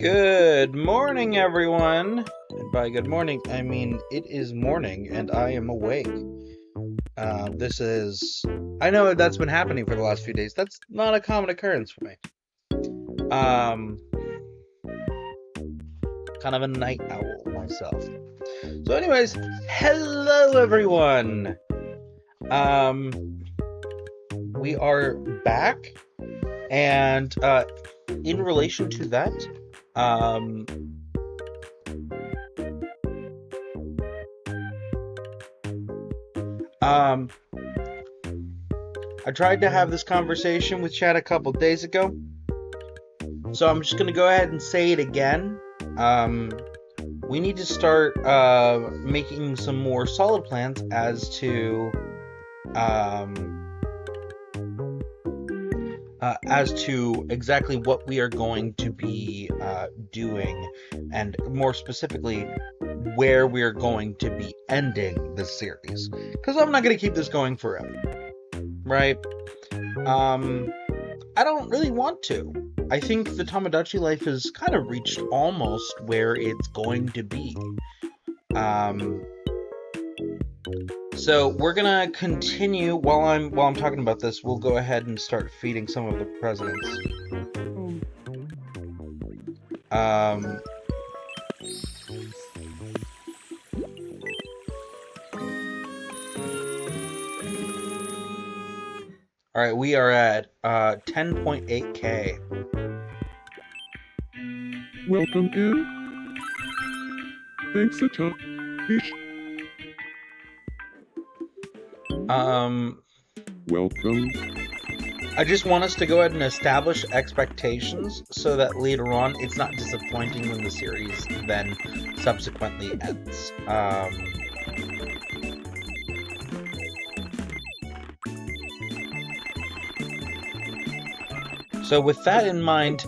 Good morning, everyone. And by good morning, I mean it is morning and I am awake. I know that's been happening for the last few days. That's not a common occurrence for me. Um, Kind of a night owl myself. So, anyways, hello, everyone. We are back, and in relation to that, I tried to have this conversation with Chad a couple days ago, so I'm just gonna go ahead and say it again. We need to start making some more solid plans as to exactly what we are going to be doing, and more specifically, where we're going to be ending this series. Because I'm not going to keep this going forever, right? I don't really want to. I think the Tomodachi life has kind of reached almost where it's going to be. So we're gonna continue while I'm talking about this. We'll go ahead and start feeding some of the presidents. All right, we are at 10.8K. Welcome in. Thanks a ton. Welcome. I just want us to go ahead and establish expectations so that later on it's not disappointing when the series then subsequently ends. So with that in mind,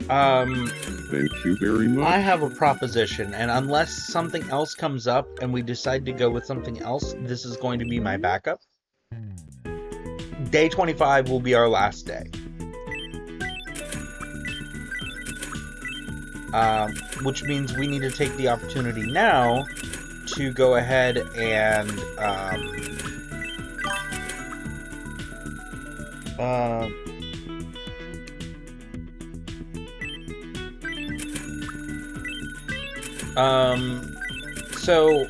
thank you very much. I have a proposition, and unless something else comes up and we decide to go with something else, this is going to be my backup. Day 25 will be our last day. Which means we need to take the opportunity now to go ahead and so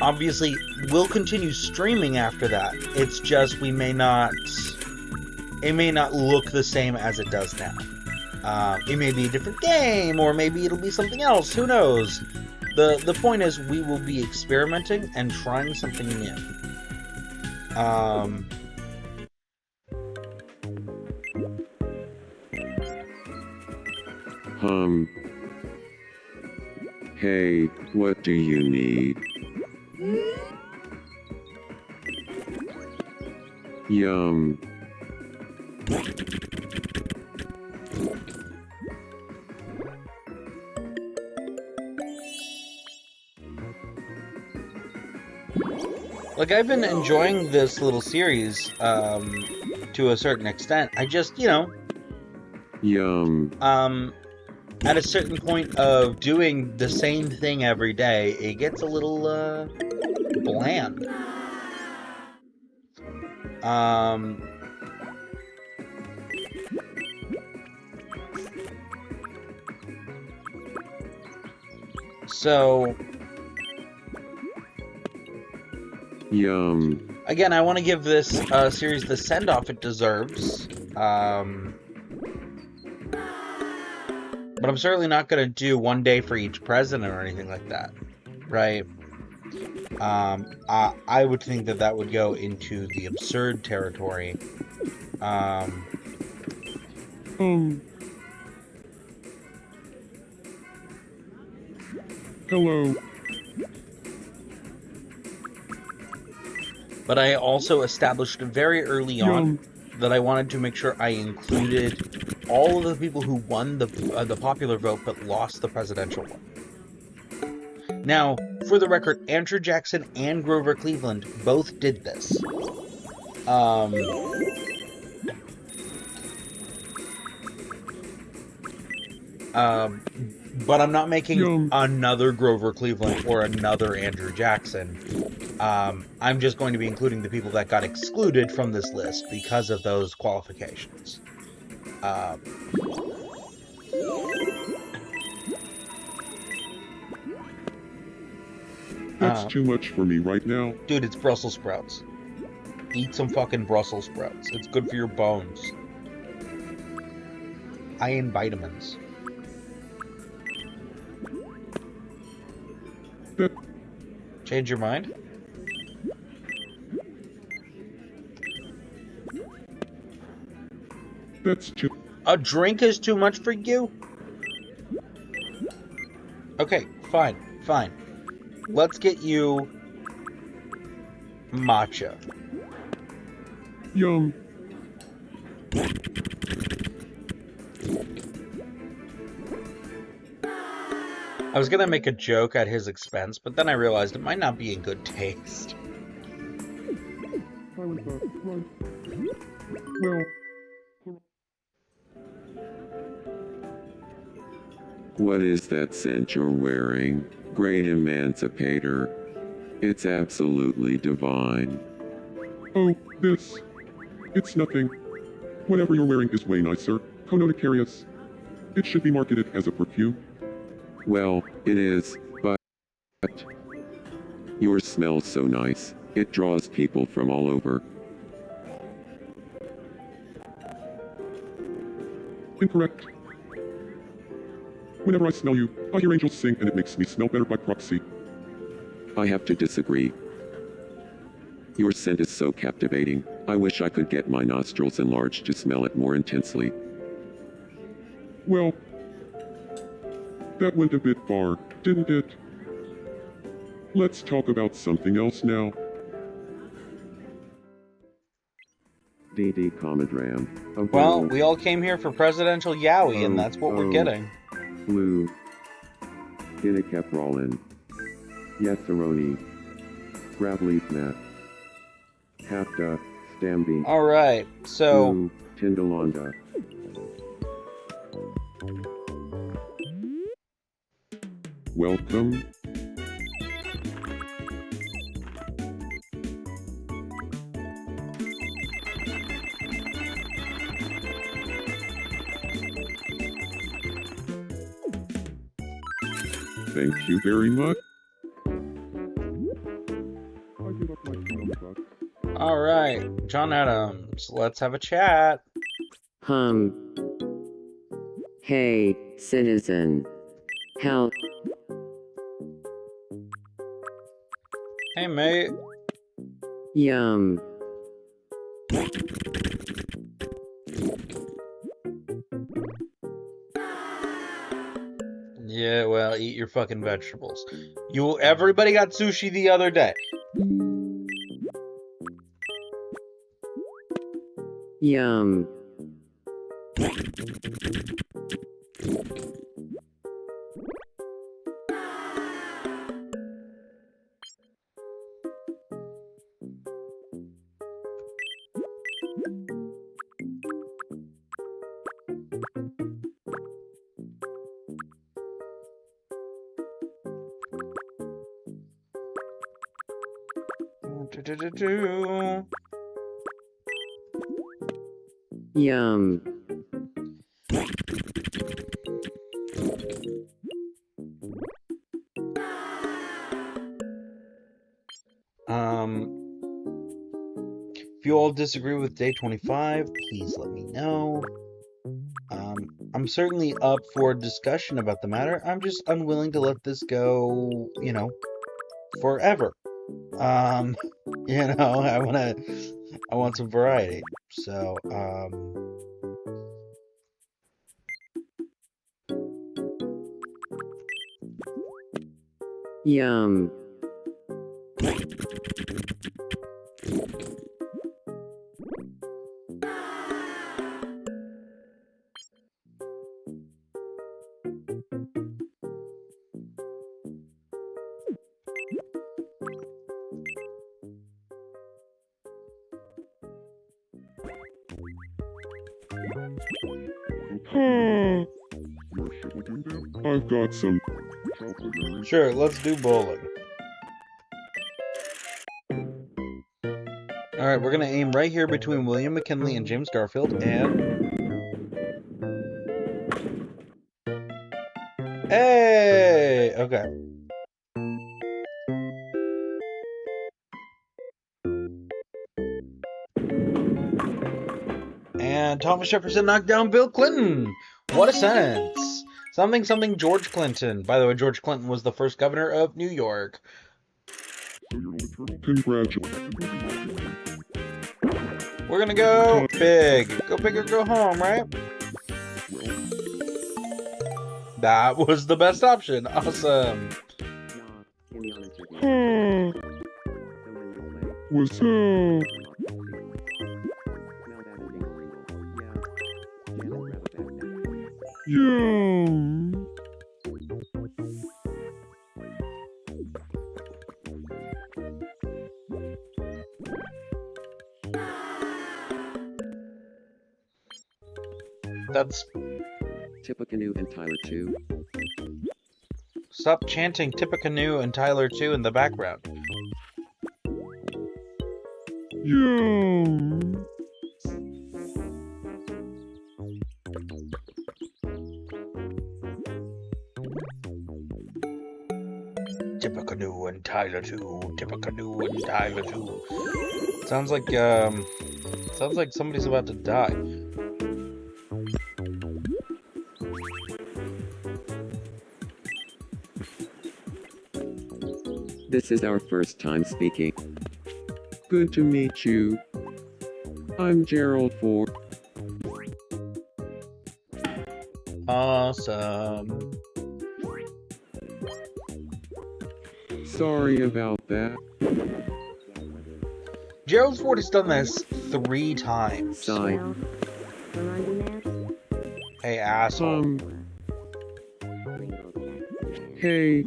obviously we'll continue streaming after that. It's just it may not look the same as it does now. It may be a different game, or maybe it'll be something else. Who knows? The point is, we will be experimenting and trying something new. Hey, what do you need? Yum. Like, I've been enjoying this little series to a certain extent. I just, Yum. At a certain point of doing the same thing every day, it gets a little bland. So Yum. Again, I want to give this series the send-off it deserves. But I'm certainly not going to do one day for each president or anything like that, right? I would think that would go into the absurd territory. Hello. But I also established very early on that I wanted to make sure I included all of the people who won the popular vote but lost the presidential one. Now, for the record, Andrew Jackson and Grover Cleveland both did this. But I'm not making another Grover Cleveland or another Andrew Jackson. I'm just going to be including the people that got excluded from this list because of those qualifications. That's too much for me right now. Dude, it's Brussels sprouts. Eat some fucking Brussels sprouts. It's good for your bones. Iron vitamins. Change your mind? That's too... A drink is too much for you? Okay, fine. Let's get you matcha. Yum. I was gonna make a joke at his expense, but then I realized it might not be in good taste. What is that scent you're wearing? Great Emancipator. It's absolutely divine. Oh, this. It's nothing. Whatever you're wearing is way nicer. Conodicarius. It should be marketed as a perfume. Well, it is, but... Yours smells so nice. It draws people from all over. Incorrect. Whenever I smell you, I hear angels sing and it makes me smell better by proxy. I have to disagree. Your scent is so captivating. I wish I could get my nostrils enlarged to smell it more intensely. Well, that went a bit far, didn't it? Let's talk about something else now. DD Commodram. Well, we all came here for presidential Yowie, and that's what we're getting. Blue. Inikeprolin. Yetseroni. Gravleaf Nat. Hafta. Stambi. Alright, so... Blue. Tindalonda. Welcome. Thank you very much. Alright, John Adams, let's have a chat. Hey, citizen. Help. Hey, mate. Yum. Yeah, well, eat your fucking vegetables. Everybody got sushi the other day. Yum. Yum. If you all disagree with day 25, please let me know. I'm certainly up for a discussion about the matter. I'm just unwilling to let this go, forever. I want some variety. So, Yum. Your sugar do that? I've got some childhood memories. Sure, let's do bowling. Alright, we're gonna aim right here between William McKinley and James Garfield, and... Hey! Okay. And Thomas Jefferson knocked down Bill Clinton! What a sentence! Something George Clinton. By the way, George Clinton was the first governor of New York. So you're only turtle? Congratulations. We're gonna go big. Go big or go home, right? That was the best option. Awesome. What's up? Yeah. That's... Tippecanoe and Tyler 2. Stop chanting Tippecanoe and Tyler 2 in the background. Yeah. Tippecanoe and Tyler 2. Tippecanoe and Tyler 2. Sounds like somebody's about to die. This is our first time speaking. Good to meet you. I'm Gerald Ford. Awesome. Sorry about that. Gerald Ford has done this 3 times. Sigh. Hey, asshole. Hey.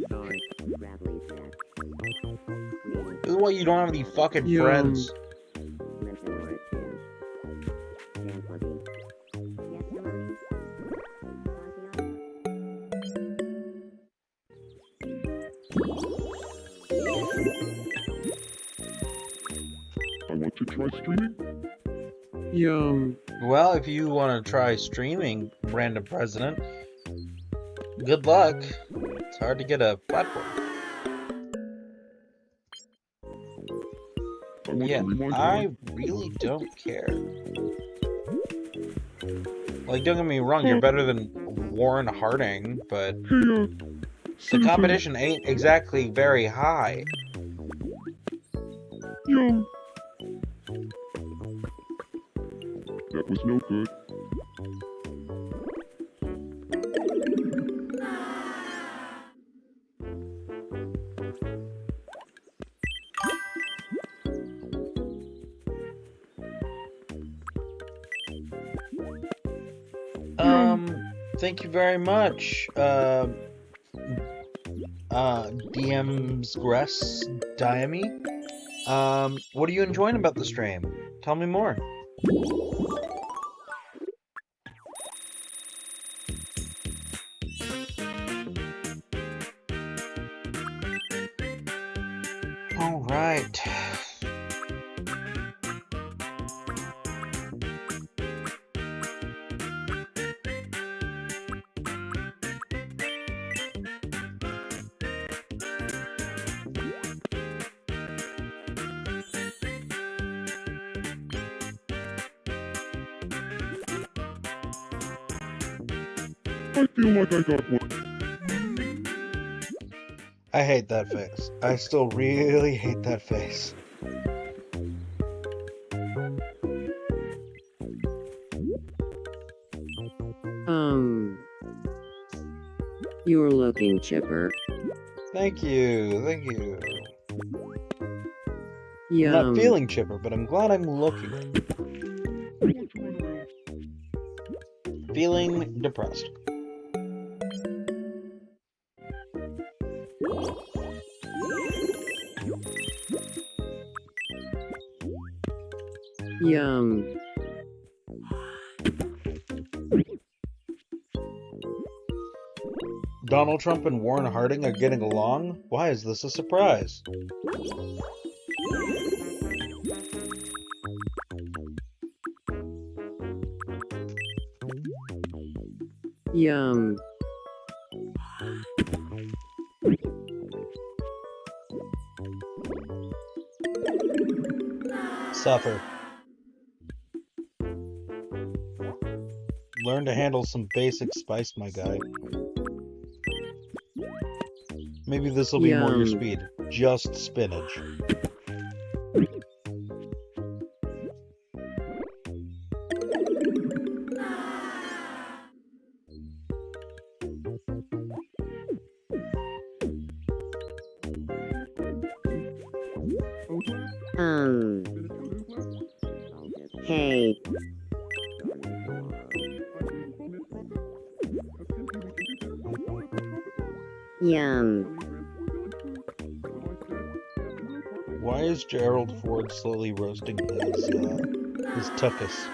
This is why you don't have any fucking Yum. friends. I want to try streaming. Yum. Well, if you want to try streaming, random president, good luck. It's hard to get a platform. I want Yeah, to rewind I time. really don't care. Like, don't get me wrong, you're better than Warren Harding, but Hey, the citizen. competition ain't exactly very high. Yum. That was no good. Thank you very much, DM's Gress Diame. What are you enjoying about the stream? Tell me more. All right. I feel like I got one. I hate that face. I still really hate that face. You're looking chipper. Thank you, thank you. I'm Yum. not feeling chipper, but I'm glad I'm looking. Feeling depressed. Yum. Donald Trump and Warren Harding are getting along? Why is this a surprise? Yum. Suffer. Learn to handle some basic spice, my guy. Maybe this will be more your Yum. speed. Just spinach. Hey. Yum. Why is Gerald Ford slowly roasting his tuchus?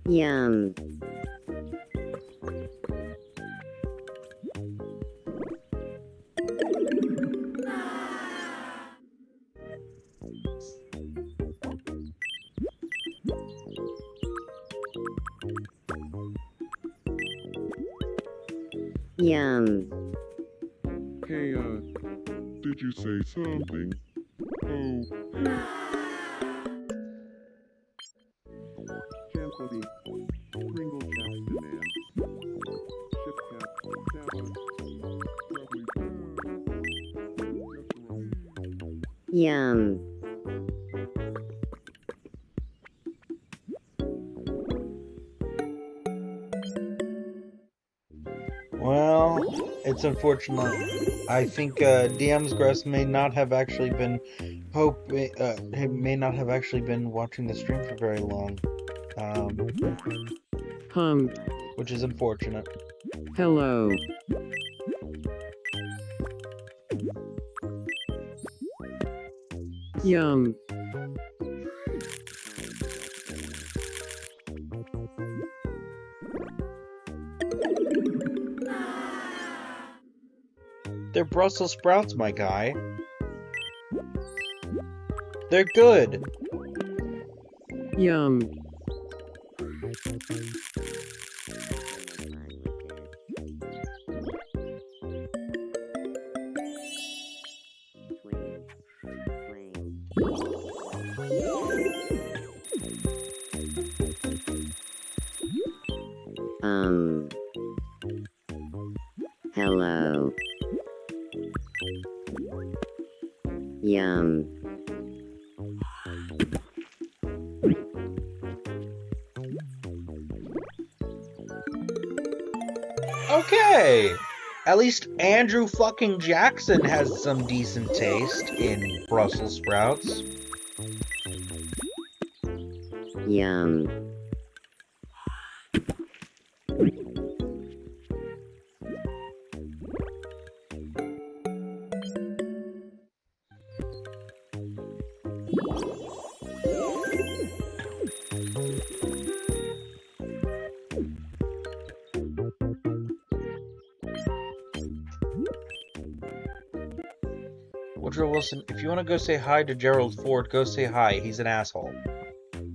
Yum. Yum. Hey, did you say something? Oh, cancel the Pringle Jackson man. Chip Cap, Saba, probably. Yum. Well, it's unfortunate. I think DM's Grass may not have actually been may not have actually been watching the stream for very long, which is unfortunate. Hello. Yum. They're Brussels sprouts, my guy. They're good. Yum. Hello. Yum. Okay. At least Andrew fucking Jackson has some decent taste in Brussels sprouts. Yum. Woodrow Wilson, if you want to go say hi to Gerald Ford, go say hi. He's an asshole.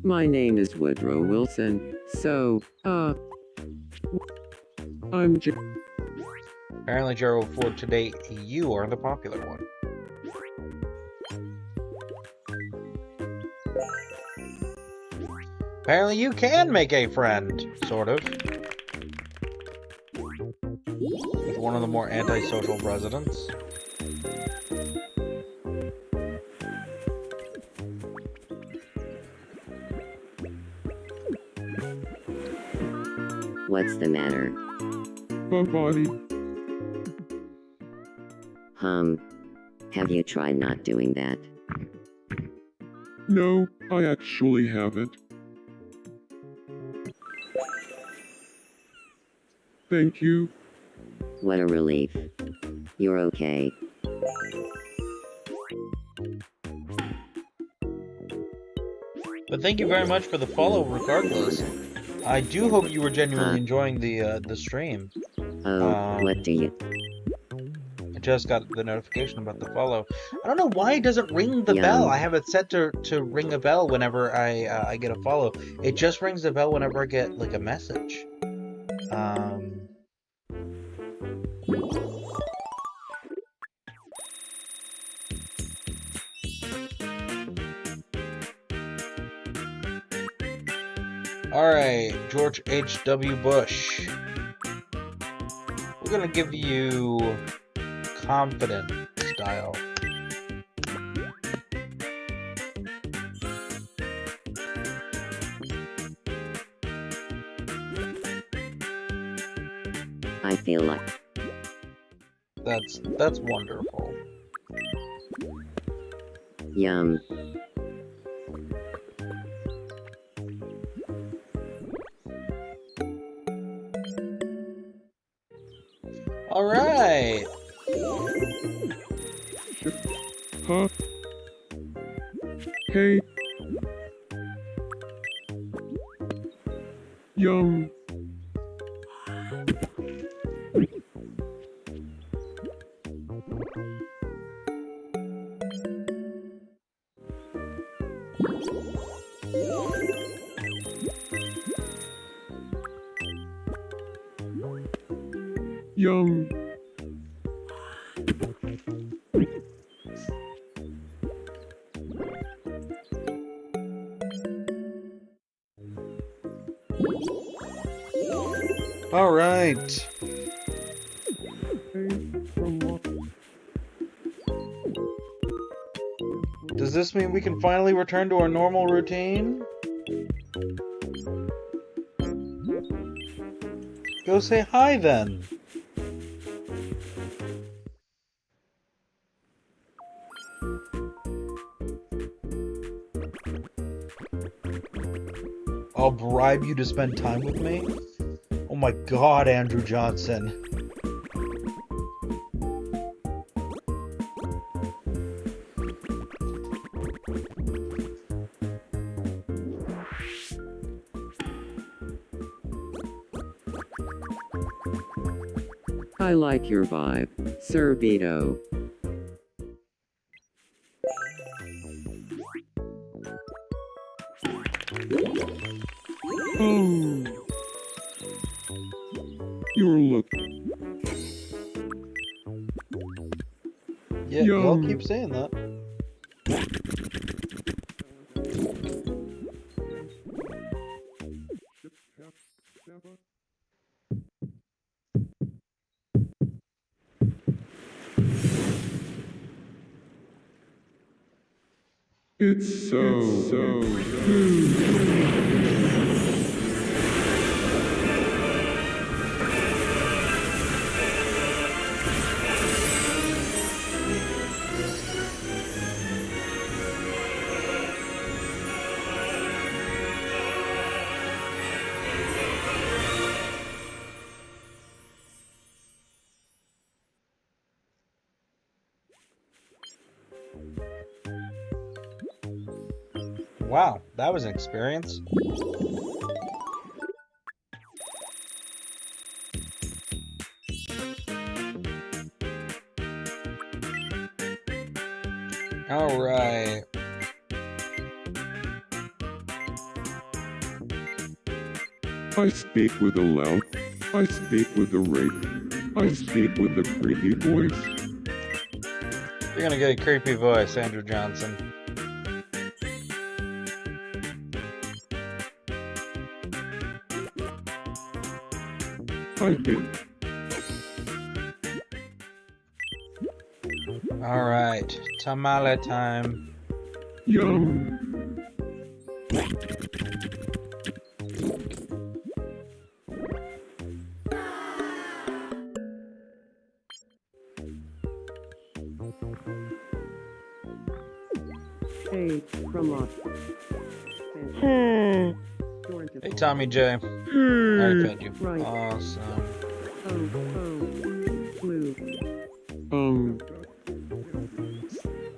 My name is Woodrow Wilson, so, I'm Apparently, Gerald Ford, today you are the popular one. Apparently you can make a friend, sort of. With one of the more antisocial presidents. What's the matter? Buddy. Have you tried not doing that? No, I actually haven't. Thank you. What a relief. You're okay. But thank you very much for the follow, regardless. I do hope you were genuinely enjoying the stream. What do you? I just got the notification about the follow. I don't know why it doesn't ring the bell. I have it set to ring a bell whenever I get a follow. It just rings the bell whenever I get like a message. Alright, George H.W. Bush. We're gonna give you confident style. I feel like. That's wonderful. Yum. Alright. Huh? Hey. Yum. Yum. All right. Does this mean we can finally return to our normal routine? Go say hi then. I'll bribe you to spend time with me? Oh my god, Andrew Johnson. I like your vibe, Sir Vito. Oh. Your look. Yeah, y'all keep saying that. It's so Wow, that was an experience. All right. I speak with a loud. I speak with a rape. I speak with a creepy voice. You're gonna get a creepy voice, Andrew Johnson. I did. All right, tamale time. Yum. Hey, from Los. Hey, Tommy J. I already fed you. Right. Awesome. Blue.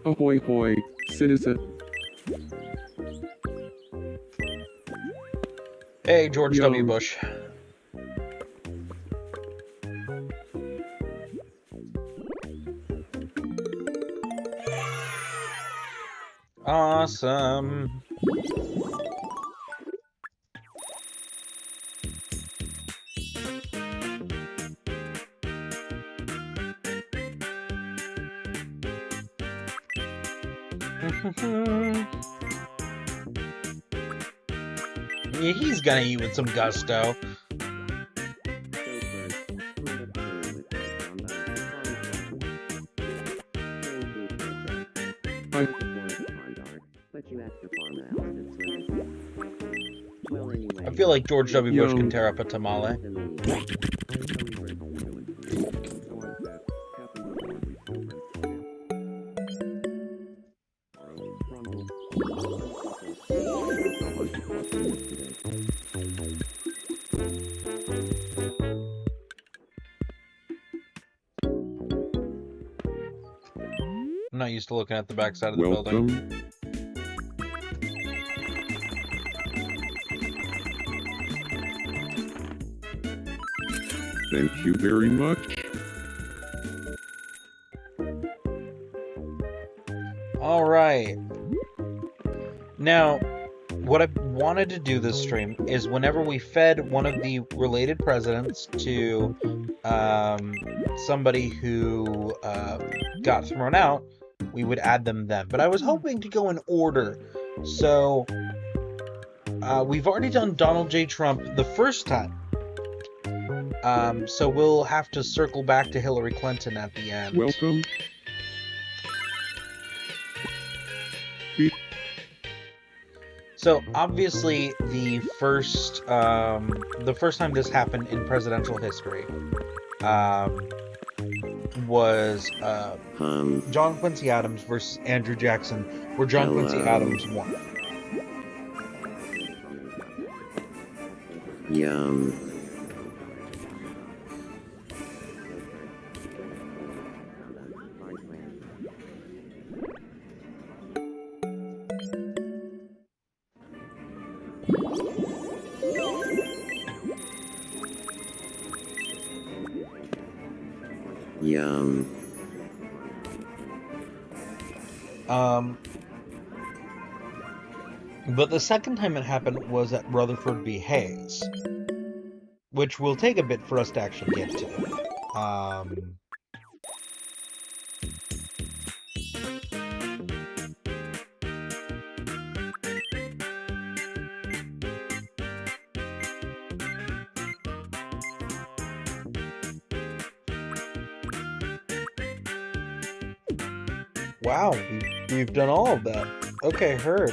Ahoy hoy, citizen. Hey, George W. Yo. Bush. Awesome. Yeah, he's gonna eat with some gusto. I I feel like George W. Bush Yo. can tear up a tamale. I'm not used to looking at the backside of the building. Welcome. Thank you very much. All right. Now, what I wanted to do this stream is whenever we fed one of the related presidents to somebody who got thrown out, we would add them then. But I was hoping to go in order. So we've already done Donald J. Trump the first time. So we'll have to circle back to Hillary Clinton at the end. Welcome. So obviously the first time this happened in presidential history was John Quincy Adams versus Andrew Jackson, where John Quincy Adams won. Yum. Yum. But the second time it happened was at Rutherford B. Hayes, which will take a bit for us to actually get to. Wow, we've done all of that. Okay, heard.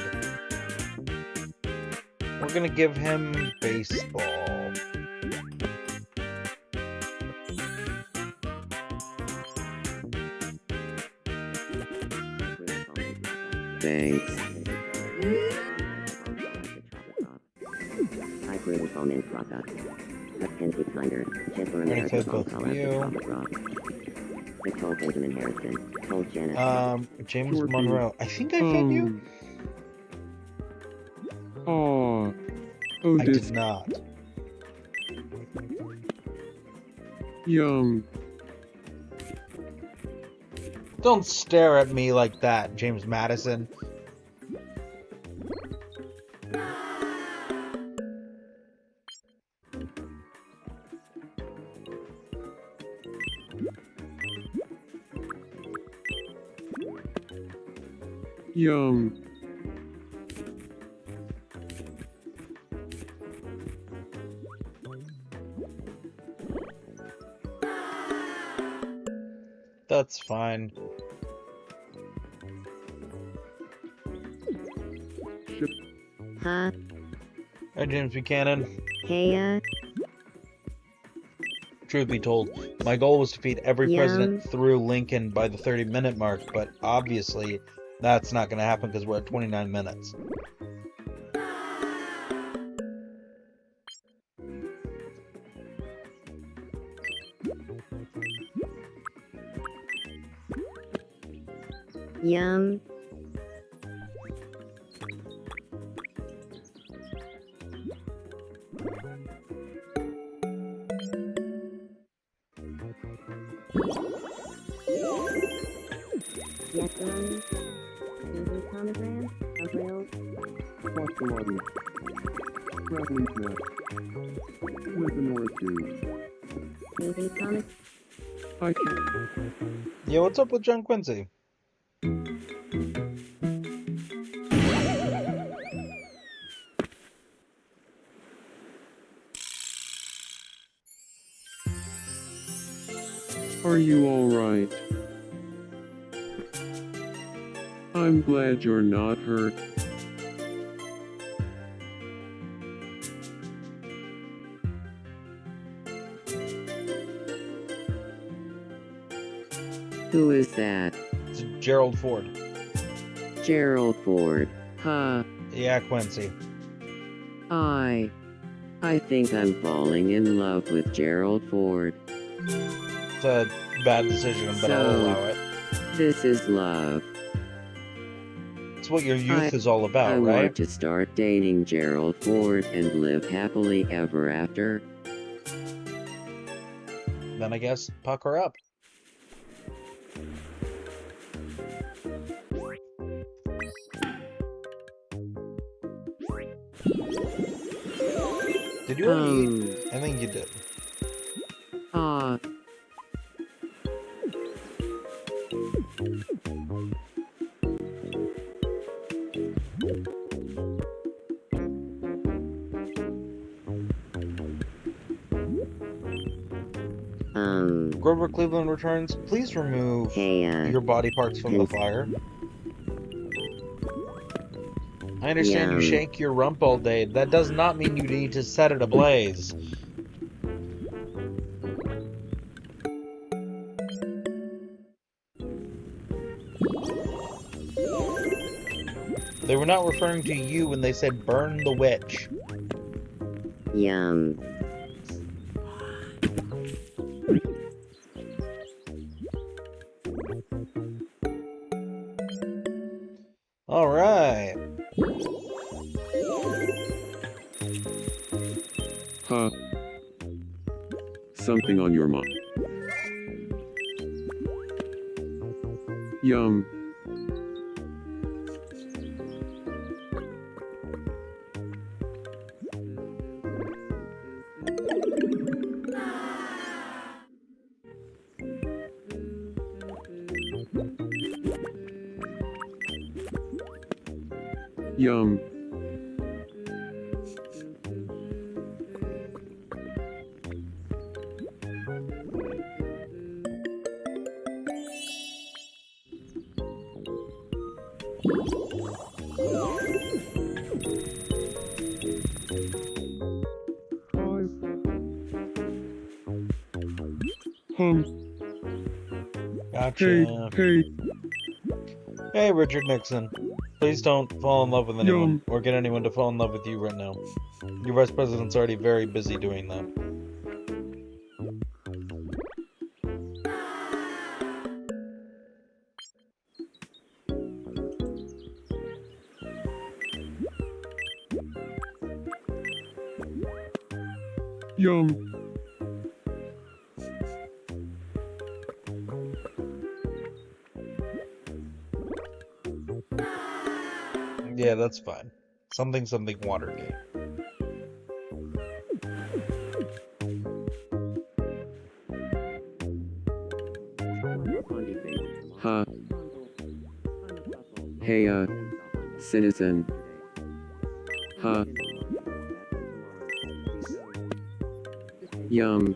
We're gonna give him baseball. Thanks. I create a phone in product. Mackenzie Snyder, Chandler Ready America, to go phone through you. Rock. Nicole Benjamin Harrison, Cole Janet. James Jordan. Monroe. I think I fed you? Oh, I this did not. Yum. Don't stare at me like that, James Madison. Yum. That's fine. Ship. Huh? Hi, James Buchanan. Heya? Truth be told, my goal was to feed every Yum. president through Lincoln by the 30-minute mark, but obviously that's not going to happen because we're at 29 minutes. Yum. Yes, Mommy. Easy pomegranate. April. Pasqualati. Rattling snap. With the North Jews. Easy pomegranate. I can't. Yeah, what's up with John Quincy? Are you alright? I'm glad you're not hurt. Who is that? It's Gerald Ford. Gerald Ford. Huh. Yeah, Quincy. I think I'm falling in love with Gerald Ford. It's a bad decision, but I'll So- allow it. This is love. It's what your youth is all about, I right? want to start dating Gerald Ford and live happily ever after. Then I guess pucker up. Did you already eat? I think you did. Ah, Grover Cleveland returns. Please remove Hey, your body parts from the fire. I understand you Yum. shake your rump all day. That does not mean you need to set it ablaze. They were not referring to you when they said burn the witch. Yum. Alright. Huh? Something on your mind. Yum. Yum. Gotcha. Hey, Richard Nixon. Please don't fall in love with anyone or get anyone to fall in love with you right now. Your vice president's already very busy doing that. Yum. Yeah, that's fine. Something Watergate. Huh? Hey, citizen. Huh? Yum.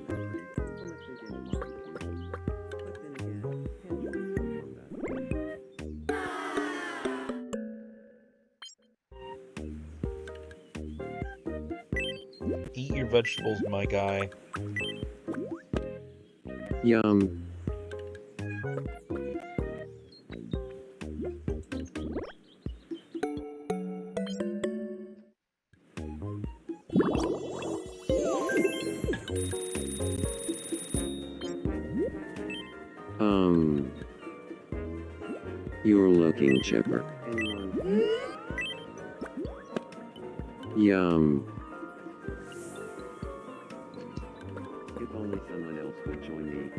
Eat your vegetables, my guy. Yum. You're looking chipper. Yum. If only someone else would join me.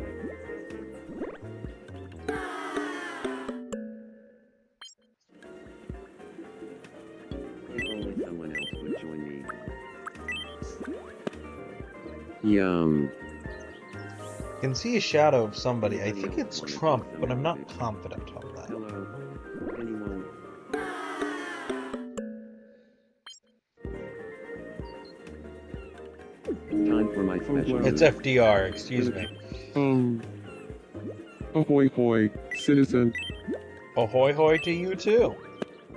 Yum. Can see a shadow of somebody. I think it's Trump, but I'm not confident on that. Hello. Anyone? Time for my special. It's FDR, excuse me. Ahoy hoy, citizen. Ahoy hoy to you too.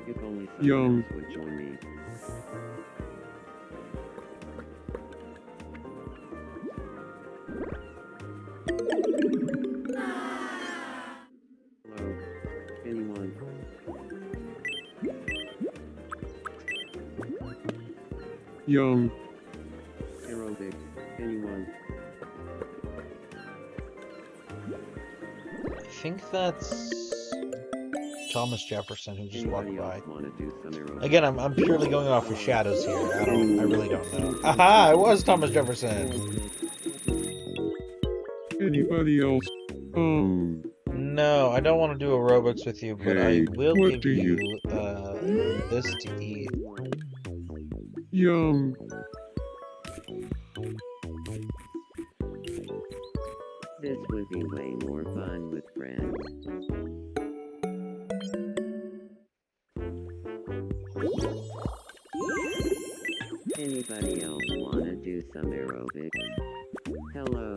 If only Yum. someone else would join me. Hello. Anyone? Yum. Aerobics. Anyone? I think that's Thomas Jefferson who just walked Anybody by. else want to do some aerobics? Again, I'm purely going off of shadows here. I really don't know. Aha! It was Thomas Jefferson. Anybody else? No, I don't want to do aerobics with you, but I Hey, will what give do you- this to eat. Yum. This would be way more fun with friends. Anybody else want to do some aerobics? Hello.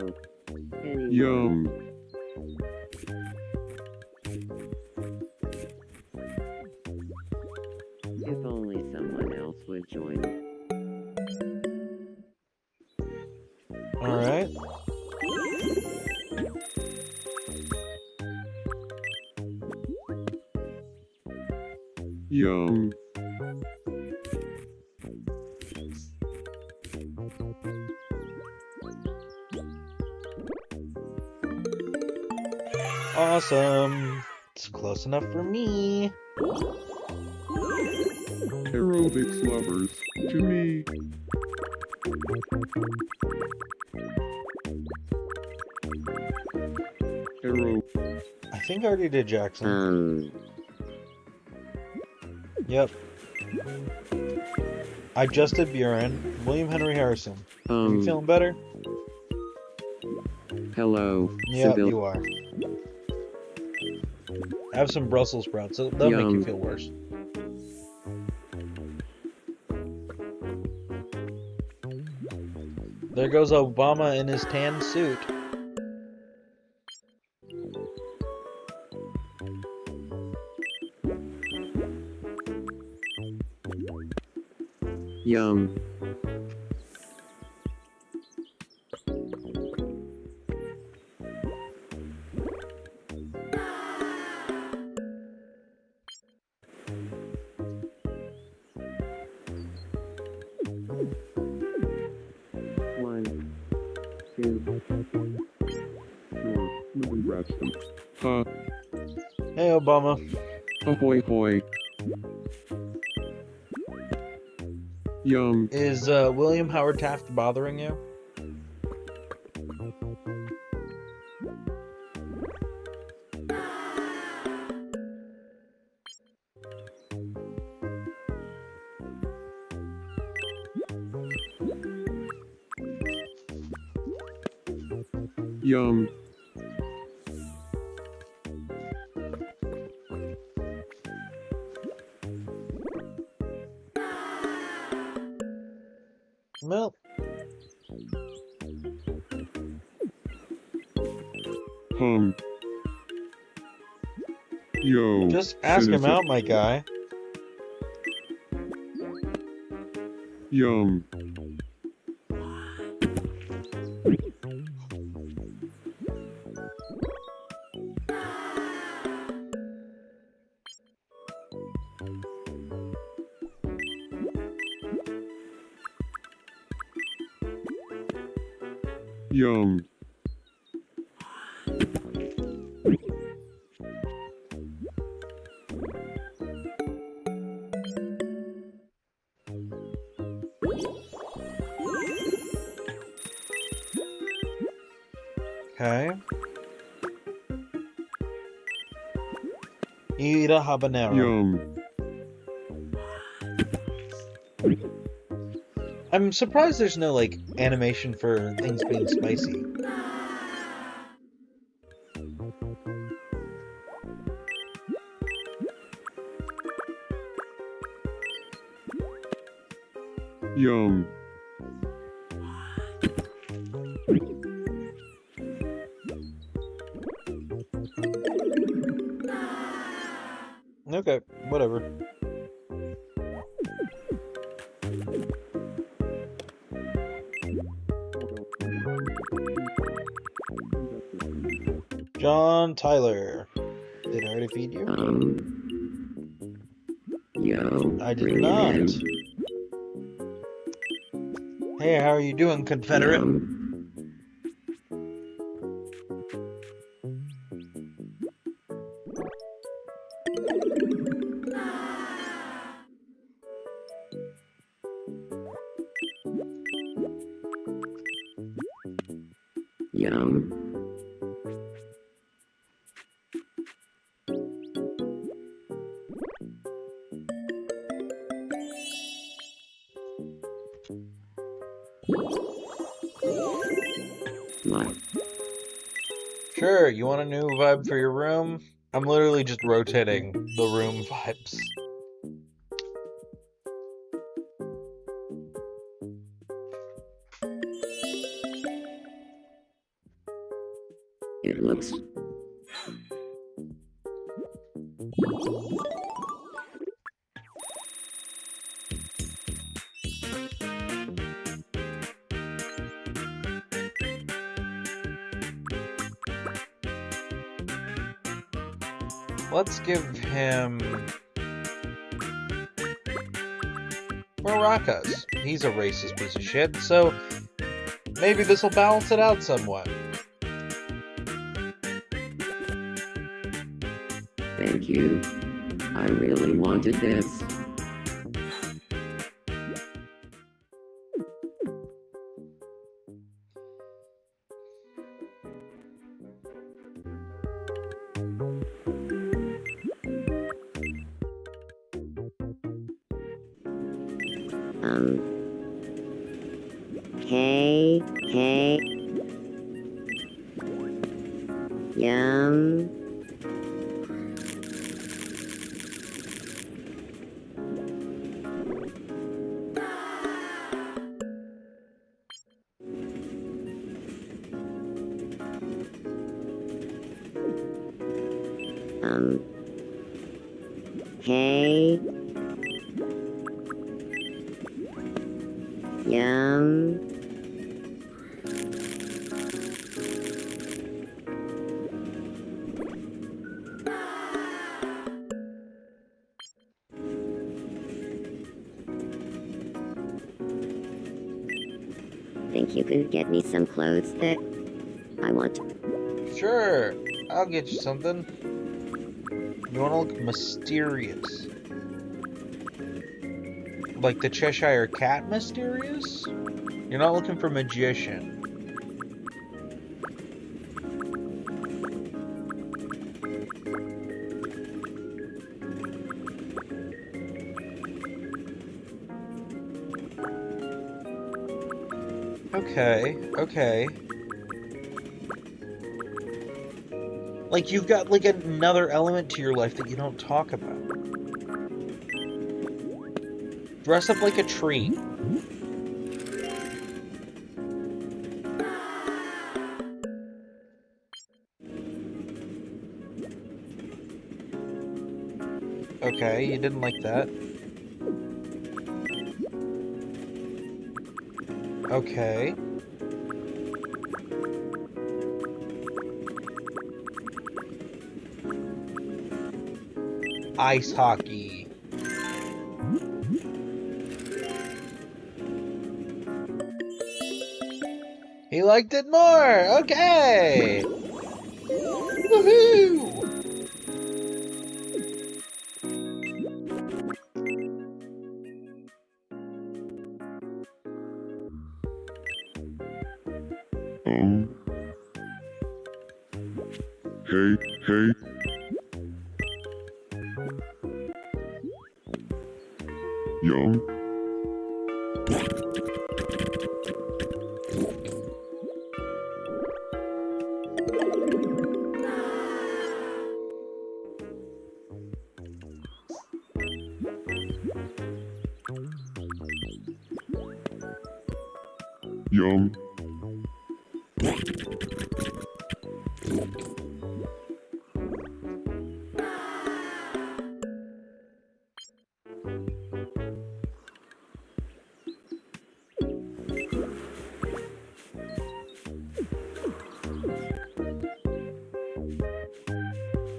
Anyone? Yum. If only someone else would join me. Alright. Yum. Awesome. It's close enough for me. Aerobics lovers. To me. Aero. I think I already did Jackson. Yep. I just did Buren. William Henry Harrison. You feeling better? Hello. Yep, Civil- you are. Have some Brussels sprouts. They'll make you Yum. feel worse. There goes Obama in his tan suit. Yum. One, two, Congrats them. Huh. Hey, Obama. Ahoy hoy. Yum. Is William Howard Taft bothering you? Yum. Well, Yo. just ask him citizen. out, my guy. Yum. Yum. Okay. Eat a habanero. Yum. I'm surprised there's no, like, animation for things being spicy. Yum. Okay, whatever. John Tyler. Did I already feed you? Yo, I did bring it not. in. Hey, how are you doing, Confederate? Yum. Yum. My. Sure, you want a new vibe for your room? I'm literally just rotating the room vibes. It looks. Let's give him maracas. He's a racist piece of shit, so maybe this will balance it out somewhat. Thank you. I really wanted this. Hey, hey. Yum. Hey. Yum. Think you could get me some clothes that I want? Sure, I'll get you something. You want to look mysterious. Like the Cheshire Cat mysterious? You're not looking for magician. Okay, okay. Like, you've got, like, another element to your life that you don't talk about. Dress up like a tree. Okay, you didn't like that. Okay. Ice hockey. He liked it more! Okay! Woohoo! Hey, hey. Yum. Yum.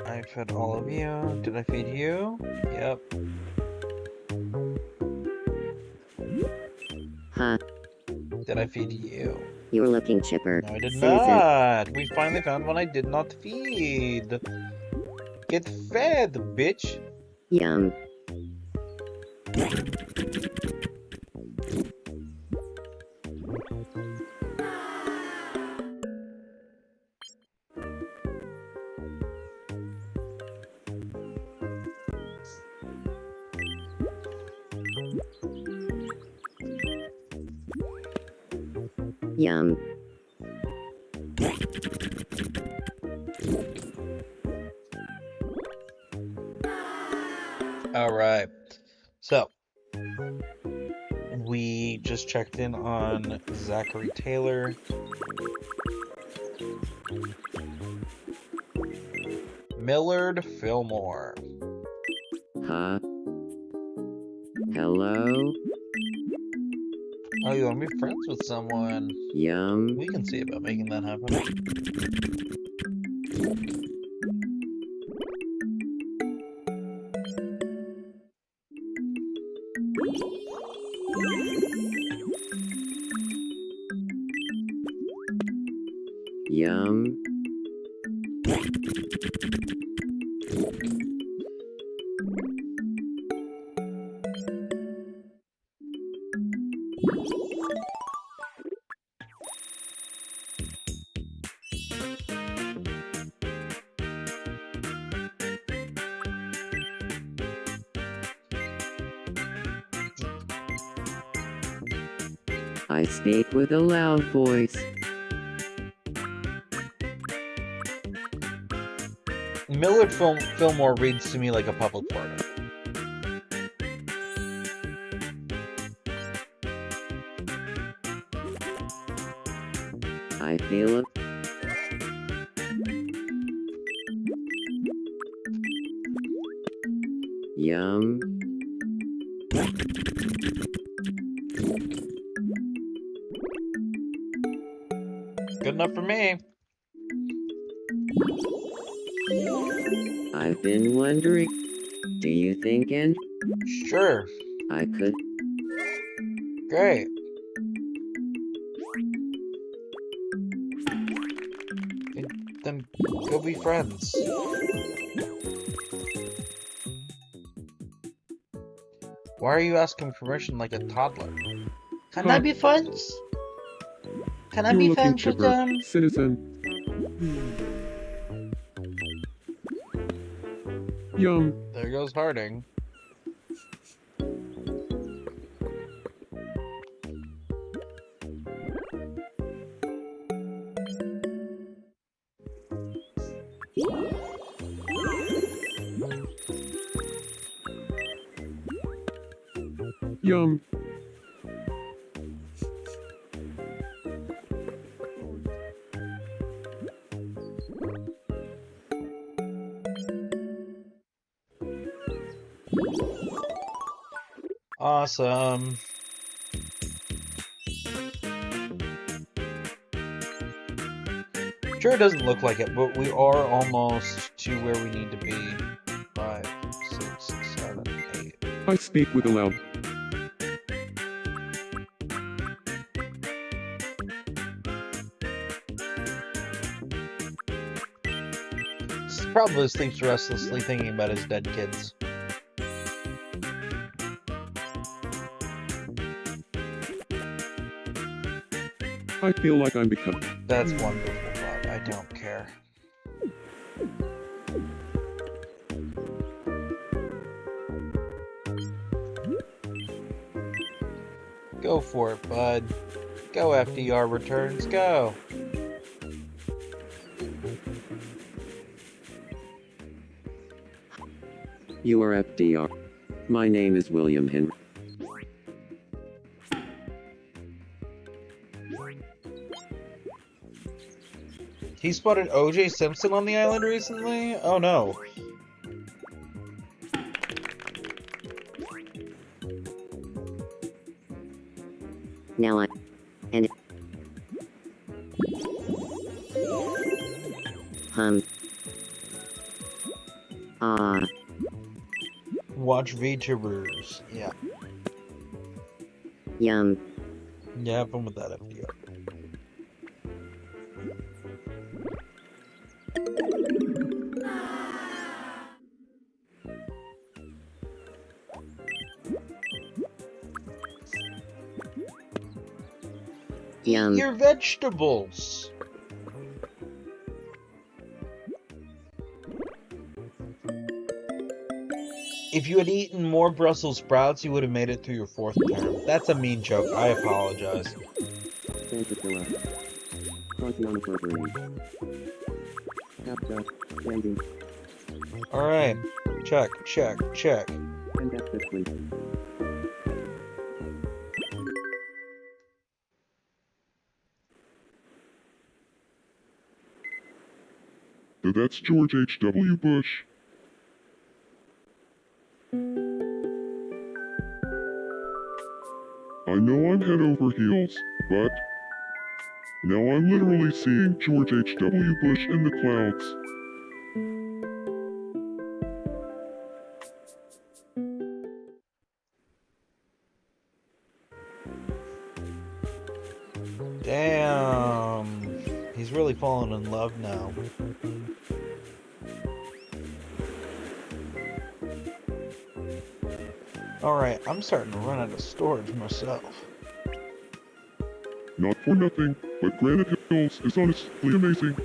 I fed all of you. Did I feed you? Yep. Huh, Did I feed you? you're looking chipper. No, I did Citizen. not. We finally found one I did not feed. Get fed, bitch. Yum. Yum. All right. So, we just checked in on Zachary Taylor. Millard Fillmore. Huh? Hello? Oh, you want to be friends with someone? Yum. We can see about making that happen. Yum. I speak with a loud voice. Millard Fillmore reads to me like a public foreigner. I feel it. Yum. Good enough for me. I've been wondering. Do you think Sure. I could? Great. Then go be friends. Why are you asking permission like a toddler? Can I be friends? Can I You're be looking friends with chipper. them? Citizen. Yum. There goes Harding. Yum. Awesome. Sure, it doesn't look like it, but we are almost to where we need to be. 5, 6, 7, 8. I speak with a loud. Probably sleeps restlessly thinking about his dead kids. I feel like I'm becoming. That's wonderful, but I don't care. Go for it, bud. Go, FDR returns, go. You are FDR. My name is William Henry. He spotted O.J. Simpson on the island recently? Oh no. Now I. And. Ah. Watch VTubers. Yeah. Yum. Yeah, have fun with that, FDR. Yum. Your vegetables. If you had eaten more Brussels sprouts, you would have made it through your 4th term. That's a mean joke. I apologize. Santapilla. Carthiana Burberry. Capta. Sandy. Alright. Check, check, check. And that's the twin. So that's George H.W. Bush. I know I'm head over heels, but now I'm literally seeing George H.W. Bush in the clouds. Damn. He's really fallen in love now. Alright, I'm starting to run out of storage myself. Not for nothing, but Granite Hills is honestly amazing.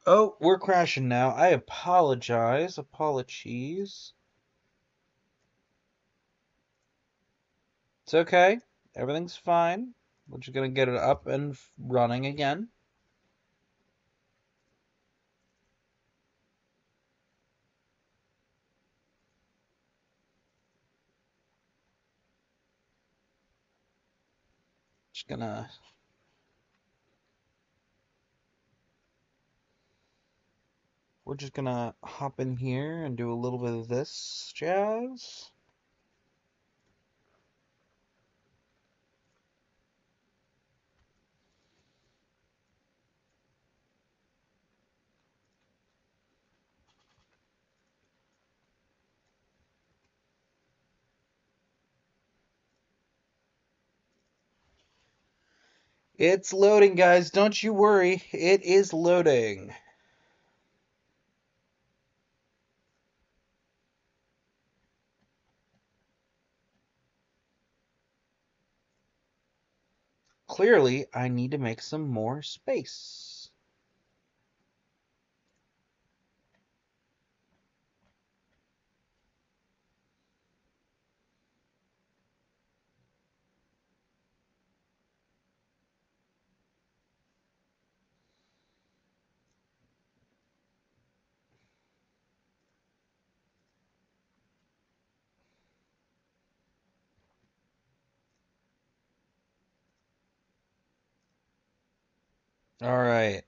Oh, we're crashing now. I apologize. Apologies. It's okay. Everything's fine. We're just gonna get it up and running again. Just gonna... We're just gonna hop in here and do a little bit of this jazz. It's loading, guys. Don't you worry. It is loading. Clearly, I need to make some more space. All right.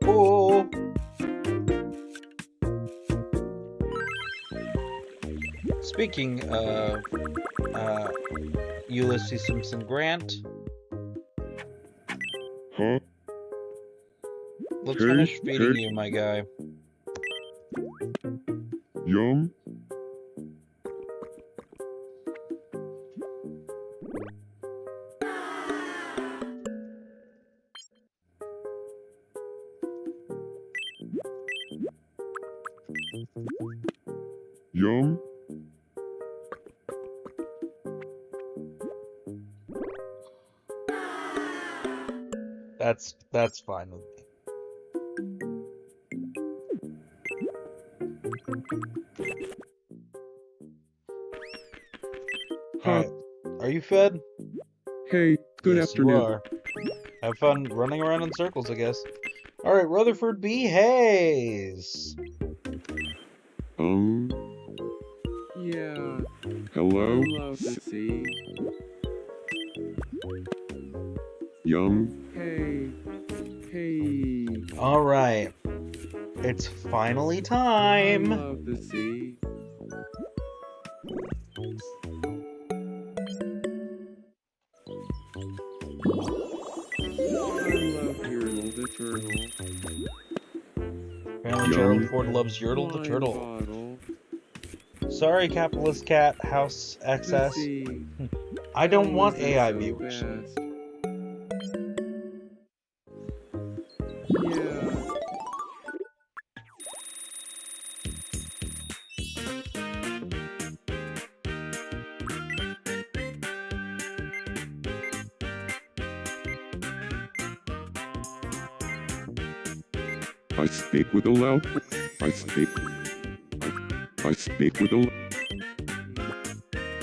Cool. Speaking of Ulysses Simpson Grant, Huh? let's Hey, finish feeding hey. you, my guy. Yum? Yum. That's fine with me. Alright. Are you fed? Hey, good Yes, afternoon. You are. Have fun running around in circles, I guess. Alright, Rutherford B. Hayes. Yeah. Hello? Love to see. Yum. Hey. Hey. Alright. It's finally time. Love to see. I love Yertle the turtle. Apparently Yum. Gerald Ford loves Yertle the Wine turtle. bottle. Sorry, capitalist cat, house To XS. see. I don't How want is it AI so viewers. fast? Yeah. I speak with a loud. I speak with a.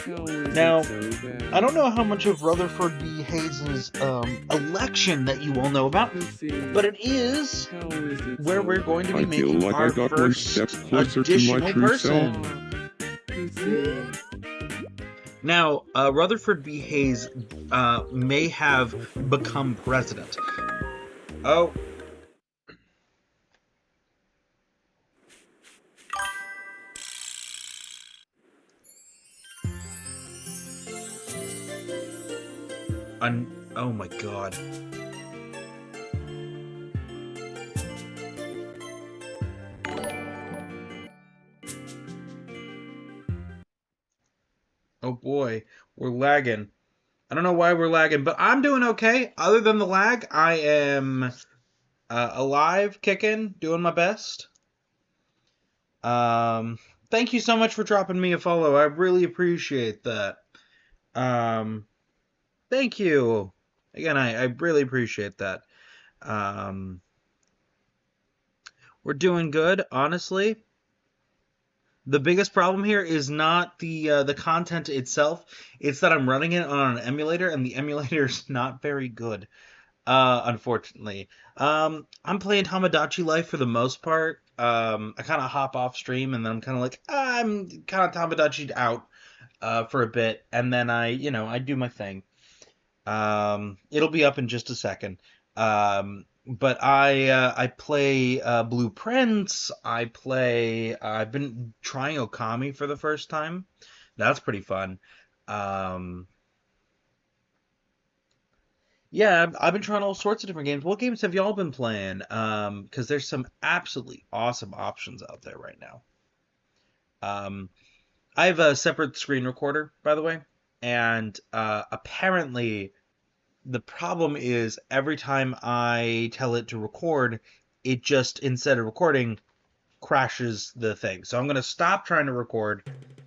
How is Now, it so bad? I don't know how much of Rutherford B. Hayes' election that you all know about, To see. but it is How is it where so we're going to be I feel making like I our got one first step closer to my additional true self. person. To see. Now, Rutherford B. Hayes may have become president. Oh. Oh my god. Oh boy, we're lagging. I don't know why we're lagging, but I'm doing okay. Other than the lag, I am alive, kicking, doing my best. Thank you so much for dropping me a follow. I really appreciate that. Thank you. Again, I really appreciate that. We're doing good, honestly. The biggest problem here is not the content itself. It's that I'm running it on an emulator, and the emulator is not very good, unfortunately. I'm playing Tamagotchi Life for the most part. I kind of hop off stream, and then I'm kind of like, I'm kind of Tamagotchi'd out for a bit, and then I do my thing. It'll be up in just a second. But I play Blueprints. I've been trying Okami for the first time. That's pretty fun. Yeah, I've been trying all sorts of different games. What games have y'all been playing? Because there's some absolutely awesome options out there right now. I have a separate screen recorder, by the way, and apparently the problem is every time I tell it to record, it just, instead of recording, crashes the thing. So I'm going to stop trying to record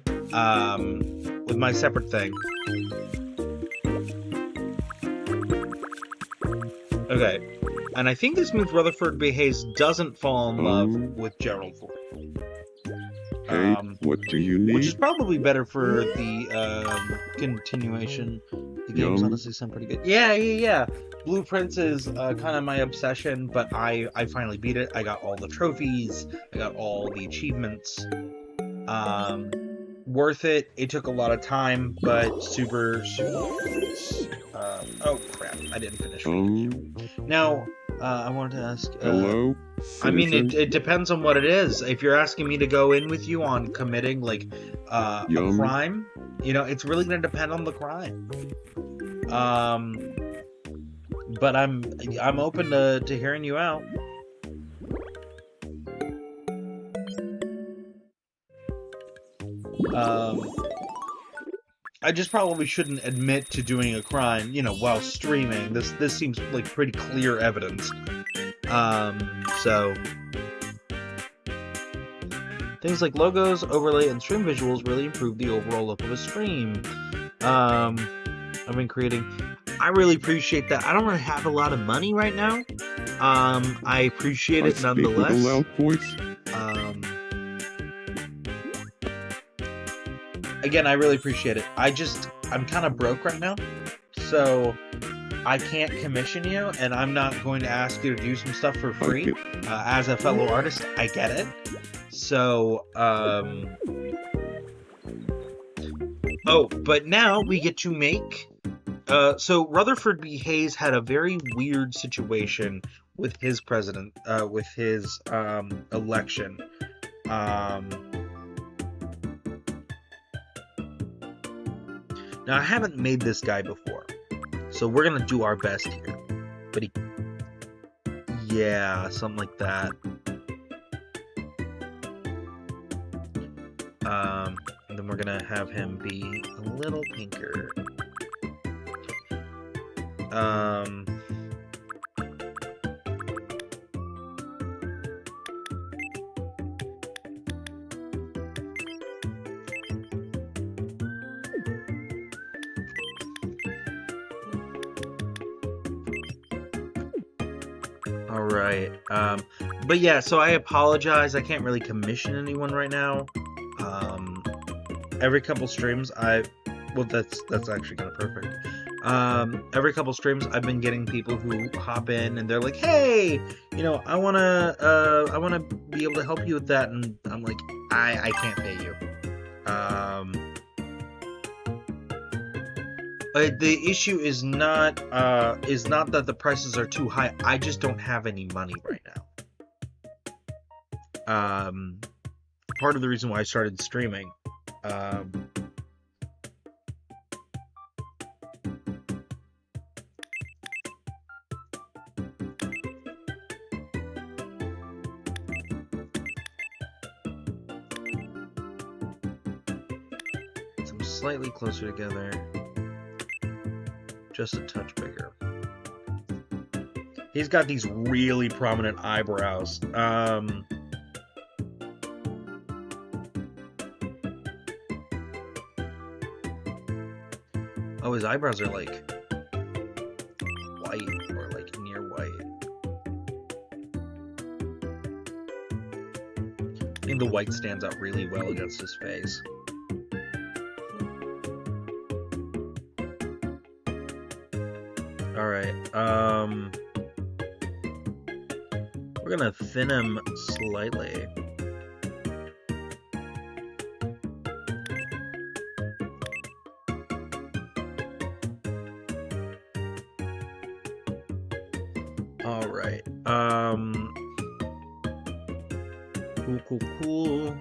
with my separate thing. Okay. And I think this means Rutherford B. Hayes doesn't fall in love with Gerald Ford. Hey, what do you need? Which is probably better for the continuation. The games Yum. honestly sound pretty good. Yeah. Blueprints is kind of my obsession, but I finally beat it. I got all the trophies. I got all the achievements. Worth it. It took a lot of time, but super oh crap! I didn't finish. Now, I wanted to ask. Hello. I mean, citizen? it depends on what it is. If you're asking me to go in with you on committing like a Yum. crime, it's really going to depend on the crime. But I'm open to hearing you out. I just probably shouldn't admit to doing a crime, while streaming. This seems like pretty clear evidence. So Things like logos, overlay, and stream visuals really improve the overall look of a stream. I've been creating. I really appreciate that. I don't really have a lot of money right now. I appreciate I it speak with a nonetheless. loud voice. Again, I really appreciate it. I'm kind of broke right now, so I can't commission you, and I'm not going to ask you to do some stuff for free. As a fellow artist, I get it. So, oh, but now we get to make. So Rutherford B. Hayes had a very weird situation with his president, with his election. Now, I haven't made this guy before, so we're gonna do our best here. But yeah, something like that. And then we're gonna have him be a little pinker. All right. But yeah, so I apologize. I can't really commission anyone right now. Every couple streams, well, that's actually kind of perfect. Every couple streams, I've been getting people who hop in and they're like, "Hey, I wanna be able to help you with that," and I'm like, I can't pay you. The issue is not that the prices are too high. I just don't have any money right now. Part of the reason why I started streaming. Some slightly closer together. Just a touch bigger. He's got these really prominent eyebrows. Oh, his eyebrows are like white or like near white. I think the white stands out really well against his face. Alright, we're gonna thin him slightly. Alright, cool.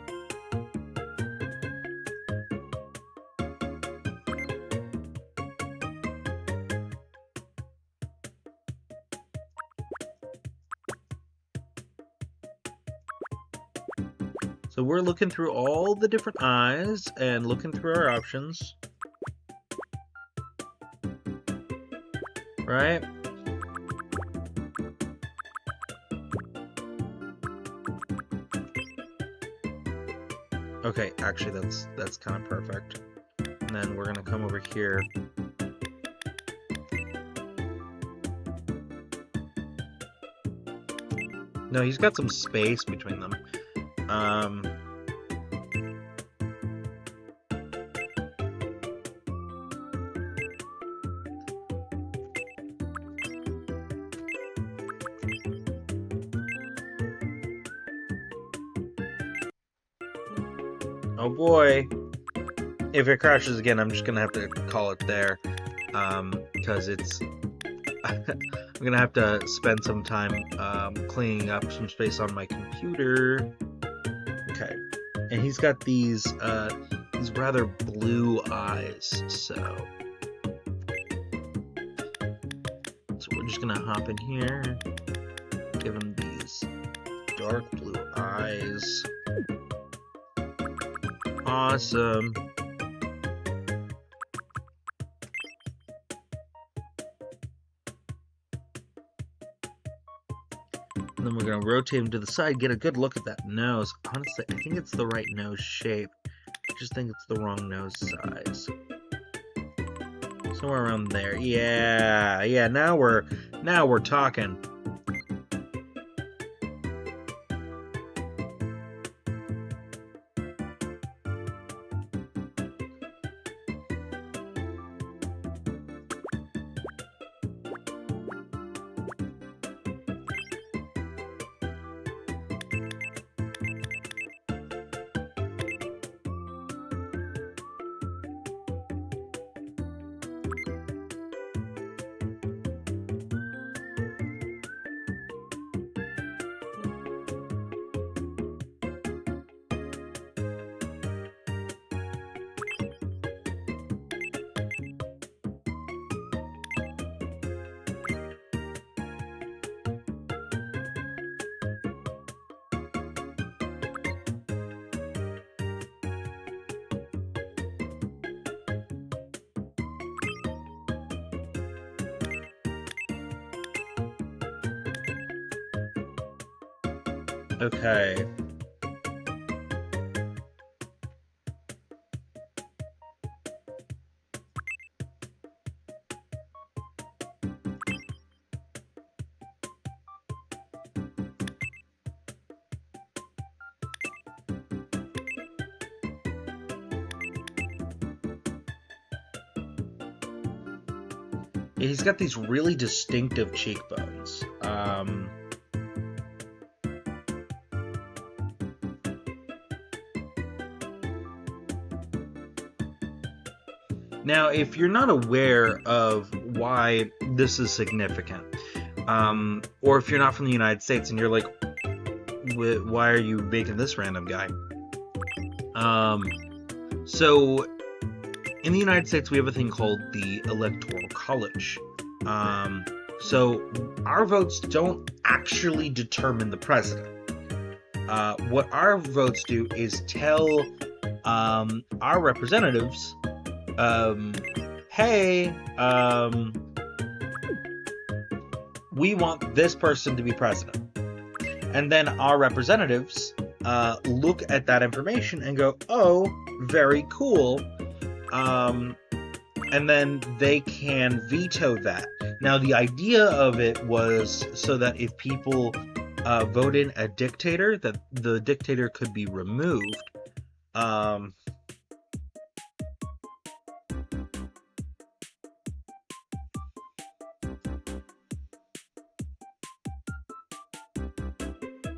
So we're looking through all the different eyes and looking through our options. Right? Okay, actually that's kind of perfect. And then we're gonna come over here. No, he's got some space between them. Oh boy. If it crashes again, I'm just gonna have to call it there. Because it's... I'm gonna have to spend some time cleaning up some space on my computer. Okay. And he's got these rather blue eyes, so we're just gonna hop in here, give him these dark blue eyes. Awesome. And then We're gonna rotate him to the side, get a good look at that nose. Honestly, I think it's the right nose shape. I just think it's the wrong nose size. Somewhere around there. Yeah, now we're talking. Okay. He's got these really distinctive cheekbones. Now, if you're not aware of why this is significant, or if you're not from the United States and you're like, why are you making this random guy? So, in the United States, we have a thing called the Electoral College. So, our votes don't actually determine the president. What our votes do is tell our representatives, hey, we want this person to be president. And then our representatives look at that information and go, oh, very cool. And then they can veto that. Now, the idea of it was so that if people vote in a dictator, that the dictator could be removed. Oh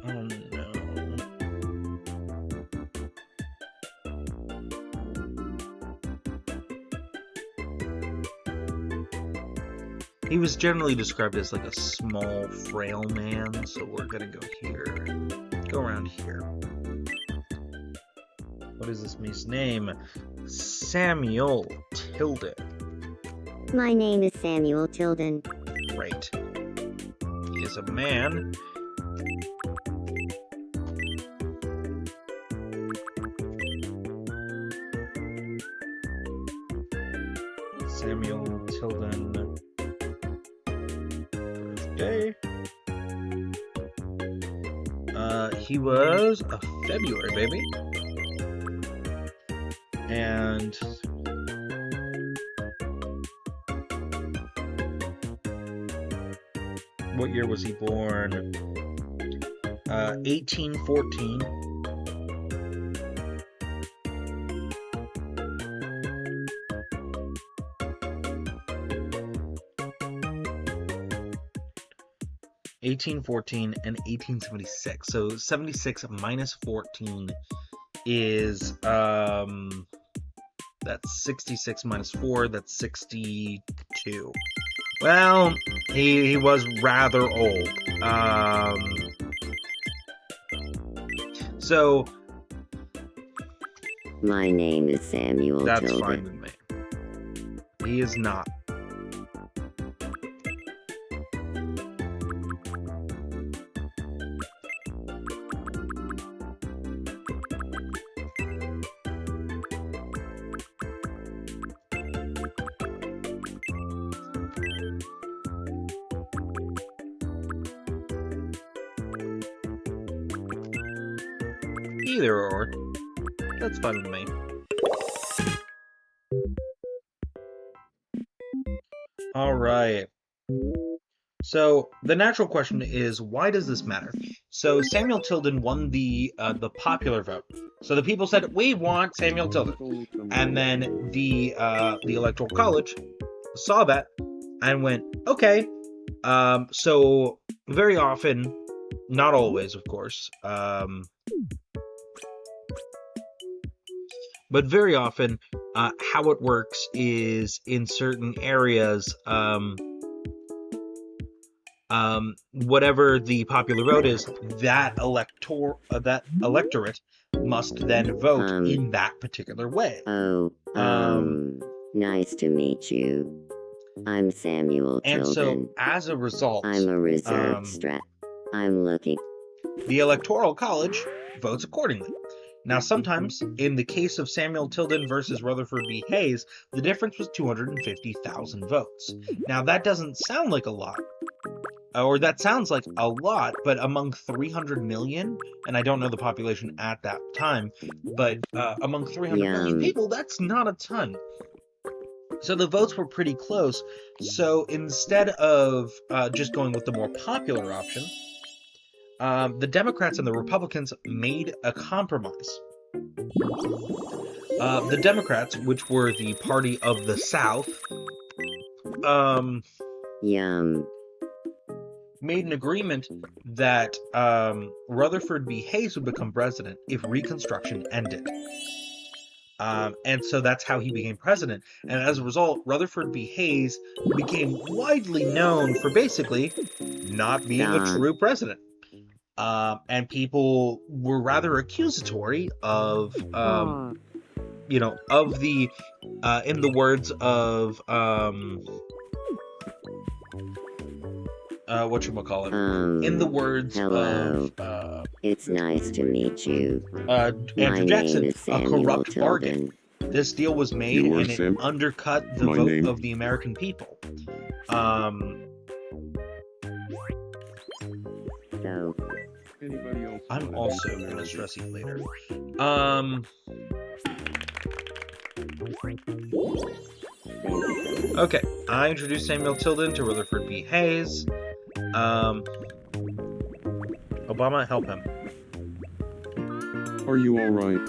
no. He was generally described as like a small, frail man, so we're gonna go here. Go around here. What is this man's name? Samuel Tilden. My name is Samuel Tilden. Right. He is a man. Samuel Tilden. Birthday. He was a February baby. And what year was he born? 1814. And 1876. So 76 minus 14 is that's 66 minus 4, that's 62. Well, he was rather old. So My name is Samuel that's Tilden. fine with me. He is not. Either or. That's fine with me. Alright. So, the natural question is, why does this matter? So, Samuel Tilden won the popular vote. So the people said, we want Samuel Tilden. And then the Electoral College saw that and went, okay. So, very often, not always, of course, but very often, how it works is in certain areas, whatever the popular vote is, that electorate must then vote in that particular way. Nice to meet you. I'm Samuel Tilden. And so, as a result, I'm a reserve strat. I'm looking. The Electoral College votes accordingly. Now, sometimes, in the case of Samuel Tilden versus Rutherford B. Hayes, the difference was 250,000 votes. Now, that doesn't sound like a lot. Or that sounds like a lot, but among 300 million, and I don't know the population at that time, but among 300 million people, that's not a ton. So the votes were pretty close. So instead of just going with the more popular option, the Democrats and the Republicans made a compromise. The Democrats, which were the party of the South, made an agreement that Rutherford B. Hayes would become president if Reconstruction ended. And so that's how he became president. And as a result, Rutherford B. Hayes became widely known for basically not being a true president. And people were rather accusatory of, you know, of the, in the words of, whatchamacallit, in the words of, it's nice to meet you. Andrew Jackson, a corrupt bargain. This deal was made and it undercut the vote of the American people. I'm also gonna stress you later. Okay, I introduced Samuel Tilden to Rutherford B. Hayes. Obama, help him. Are you alright?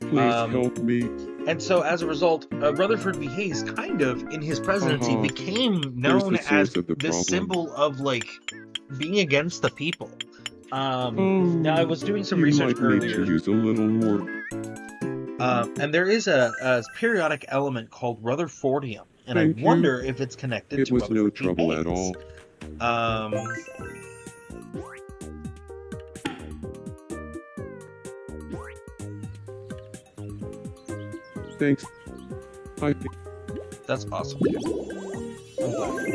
Please help me. And so, as a result, Rutherford B. Hayes kind of, in his presidency, became known as this symbol of, like, being against the people. Now, I was doing some research earlier. Need to use a little more. And there is a periodic element called Rutherfordium, and I wonder if it's connected to Rutherford no B. trouble Hayes. at all. Thanks. That's awesome. I'm glad.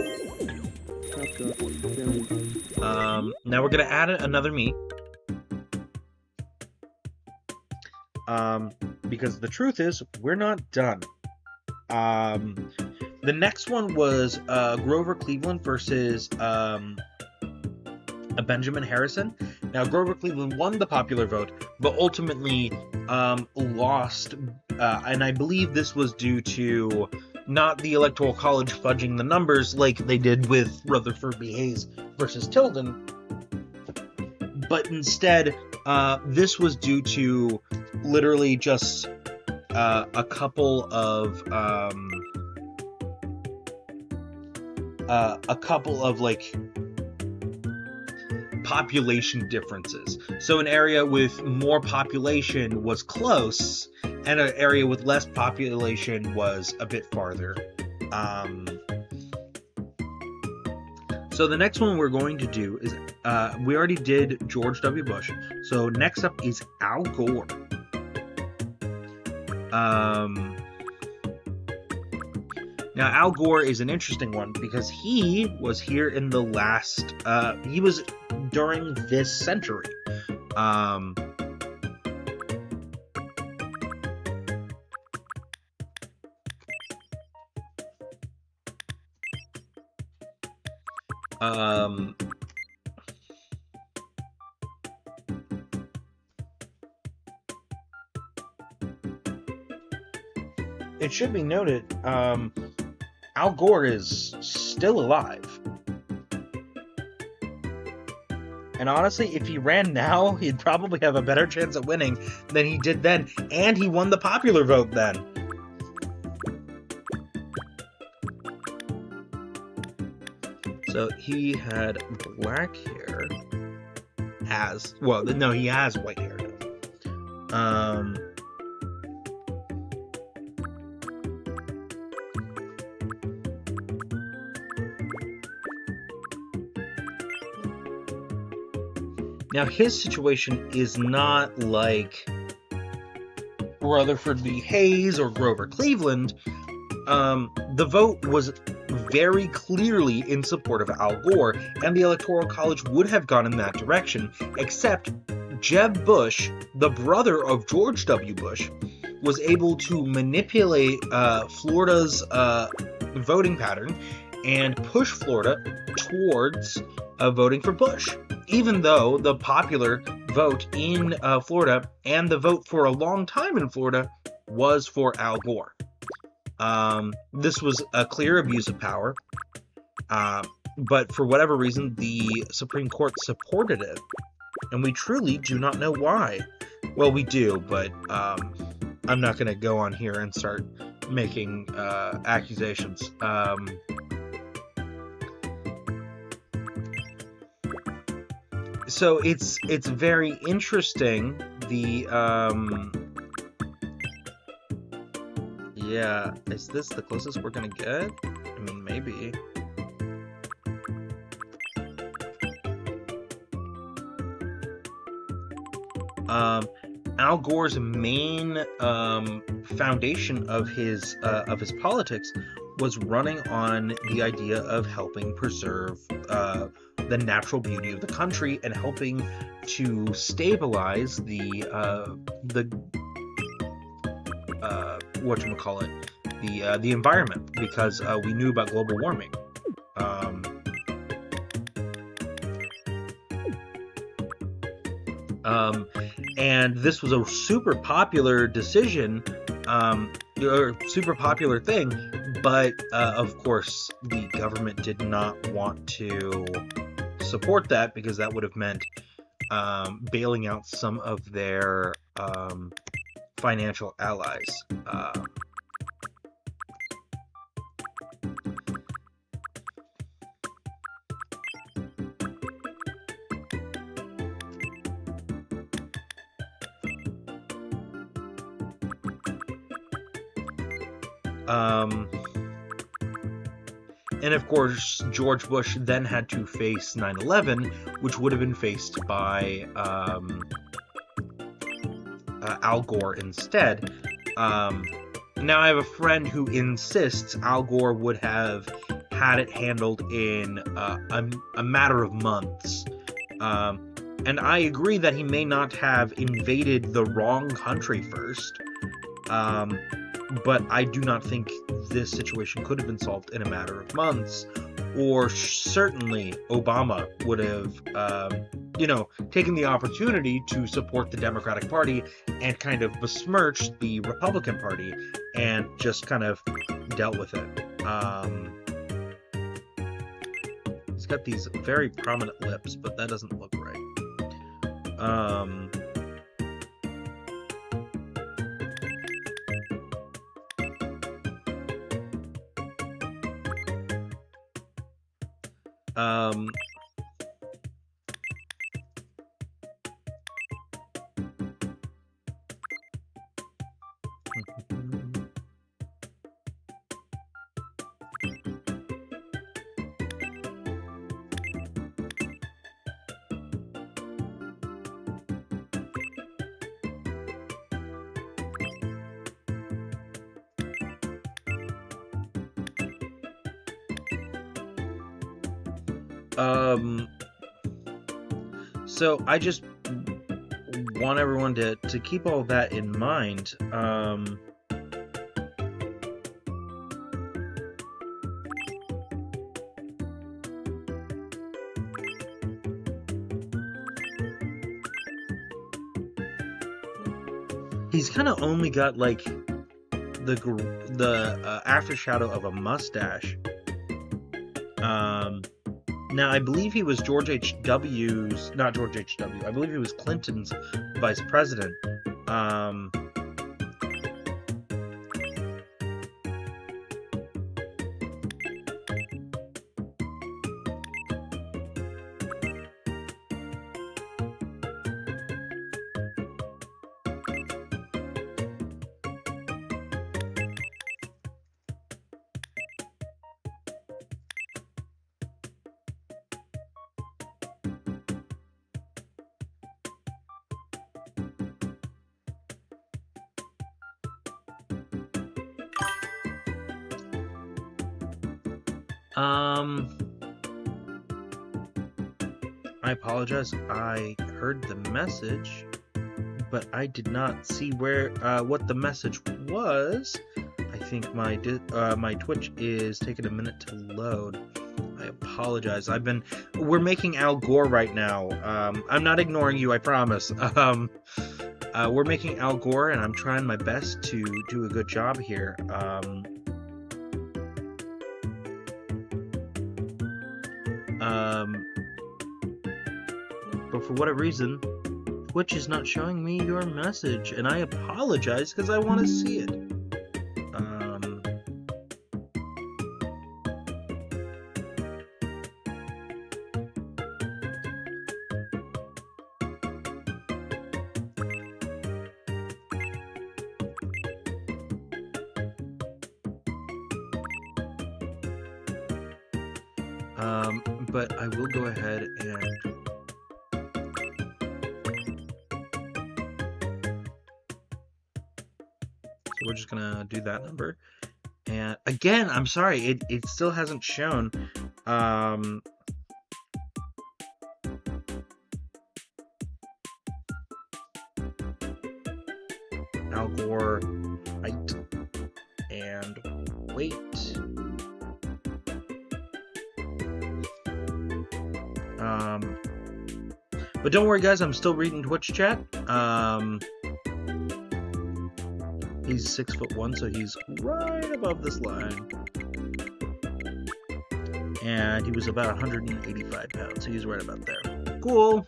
Now we're gonna add another me. Because the truth is, we're not done. The next one was Grover Cleveland versus Benjamin Harrison. Now, Grover Cleveland won the popular vote, but ultimately lost, and I believe this was due to not the Electoral College fudging the numbers like they did with Rutherford B. Hayes versus Tilden, but instead, this was due to literally just a couple of like population differences. So an area with more population was close, and an area with less population was a bit farther. So the next one we're going to do is, we already did George W. Bush. So next up is Al Gore. Now, Al Gore is an interesting one because he was here in the last, he was during this century. it should be noted, Al Gore is still alive. And honestly, if he ran now, he'd probably have a better chance at winning than he did then. And he won the popular vote then. So he had black hair. He has white hair now. Now, his situation is not like Rutherford B. Hayes or Grover Cleveland. The vote was very clearly in support of Al Gore, and the Electoral College would have gone in that direction, except Jeb Bush, the brother of George W. Bush, was able to manipulate Florida's voting pattern and push Florida towards voting for Bush, even though the popular vote in Florida and the vote for a long time in Florida was for Al Gore. This was a clear abuse of power, but for whatever reason, the Supreme Court supported it, and we truly do not know why. Well, we do, but I'm not going to go on here and start making accusations. So it's very interesting. Yeah, is this the closest we're gonna get? I mean, maybe. Al Gore's main foundation of his politics was running on the idea of helping preserve the natural beauty of the country and helping to stabilize the environment, because we knew about global warming. And this was a super popular decision, or super popular thing, but of course the government did not want to support that, because that would have meant bailing out some of their financial allies. And of course, George Bush then had to face 9/11, which would have been faced by Al Gore instead. Now I have a friend who insists Al Gore would have had it handled in a matter of months. And I agree that he may not have invaded the wrong country first. But I do not think this situation could have been solved in a matter of months, or certainly Obama would have, taken the opportunity to support the Democratic Party and kind of besmirch the Republican Party and just kind of dealt with it. He's got these very prominent lips, but that doesn't look right. So I just want everyone to keep all that in mind. He's kind of only got like the aftershadow of a mustache. Now I believe he was George H.W.'s, not George H.W. I believe he was Clinton's vice president. I apologize. I heard the message, but I did not see where what the message was. I think my Twitch is taking a minute to load. I apologize. We're making Al Gore right now. I'm not ignoring you, I promise. We're making Al Gore, and I'm trying my best to do a good job here. But for whatever reason, Twitch is not showing me your message, and I apologize because I want to see it. But I will go ahead and we're just gonna do that number. And again, I'm sorry, it still hasn't shown. Al Gore, height, and weight. But don't worry, guys, I'm still reading Twitch chat. He's 6'1", so he's right above this line. And he was about 185 pounds, so he's right about there. Cool.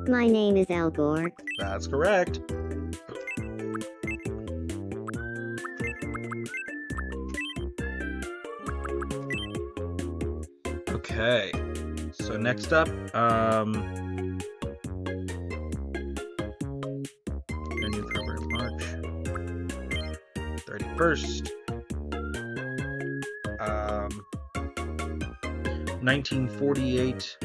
My name is Al Gore. That's correct. Okay. So next up, new February, March 31st, 1948.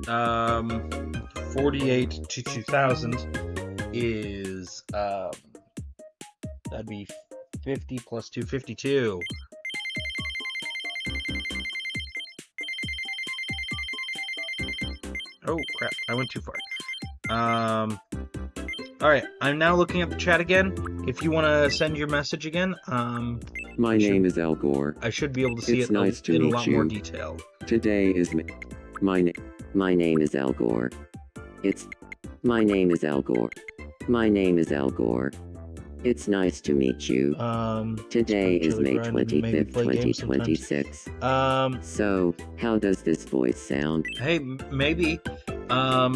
Um, 48 to 2000 is that'd be 50 plus 252. Oh crap, I went too far. Alright, I'm now looking at the chat again. If you want to send your message again, My name is Al Gore. I should be able to see It's it nice to in a meet lot you. more detail. Today is my name is Al Gore. My name is Al Gore. My name is Al Gore. It's nice to meet you. Today is Chili May Grind and maybe 25th, play games sometimes. 2026. So, how does this voice sound? Hey, maybe. I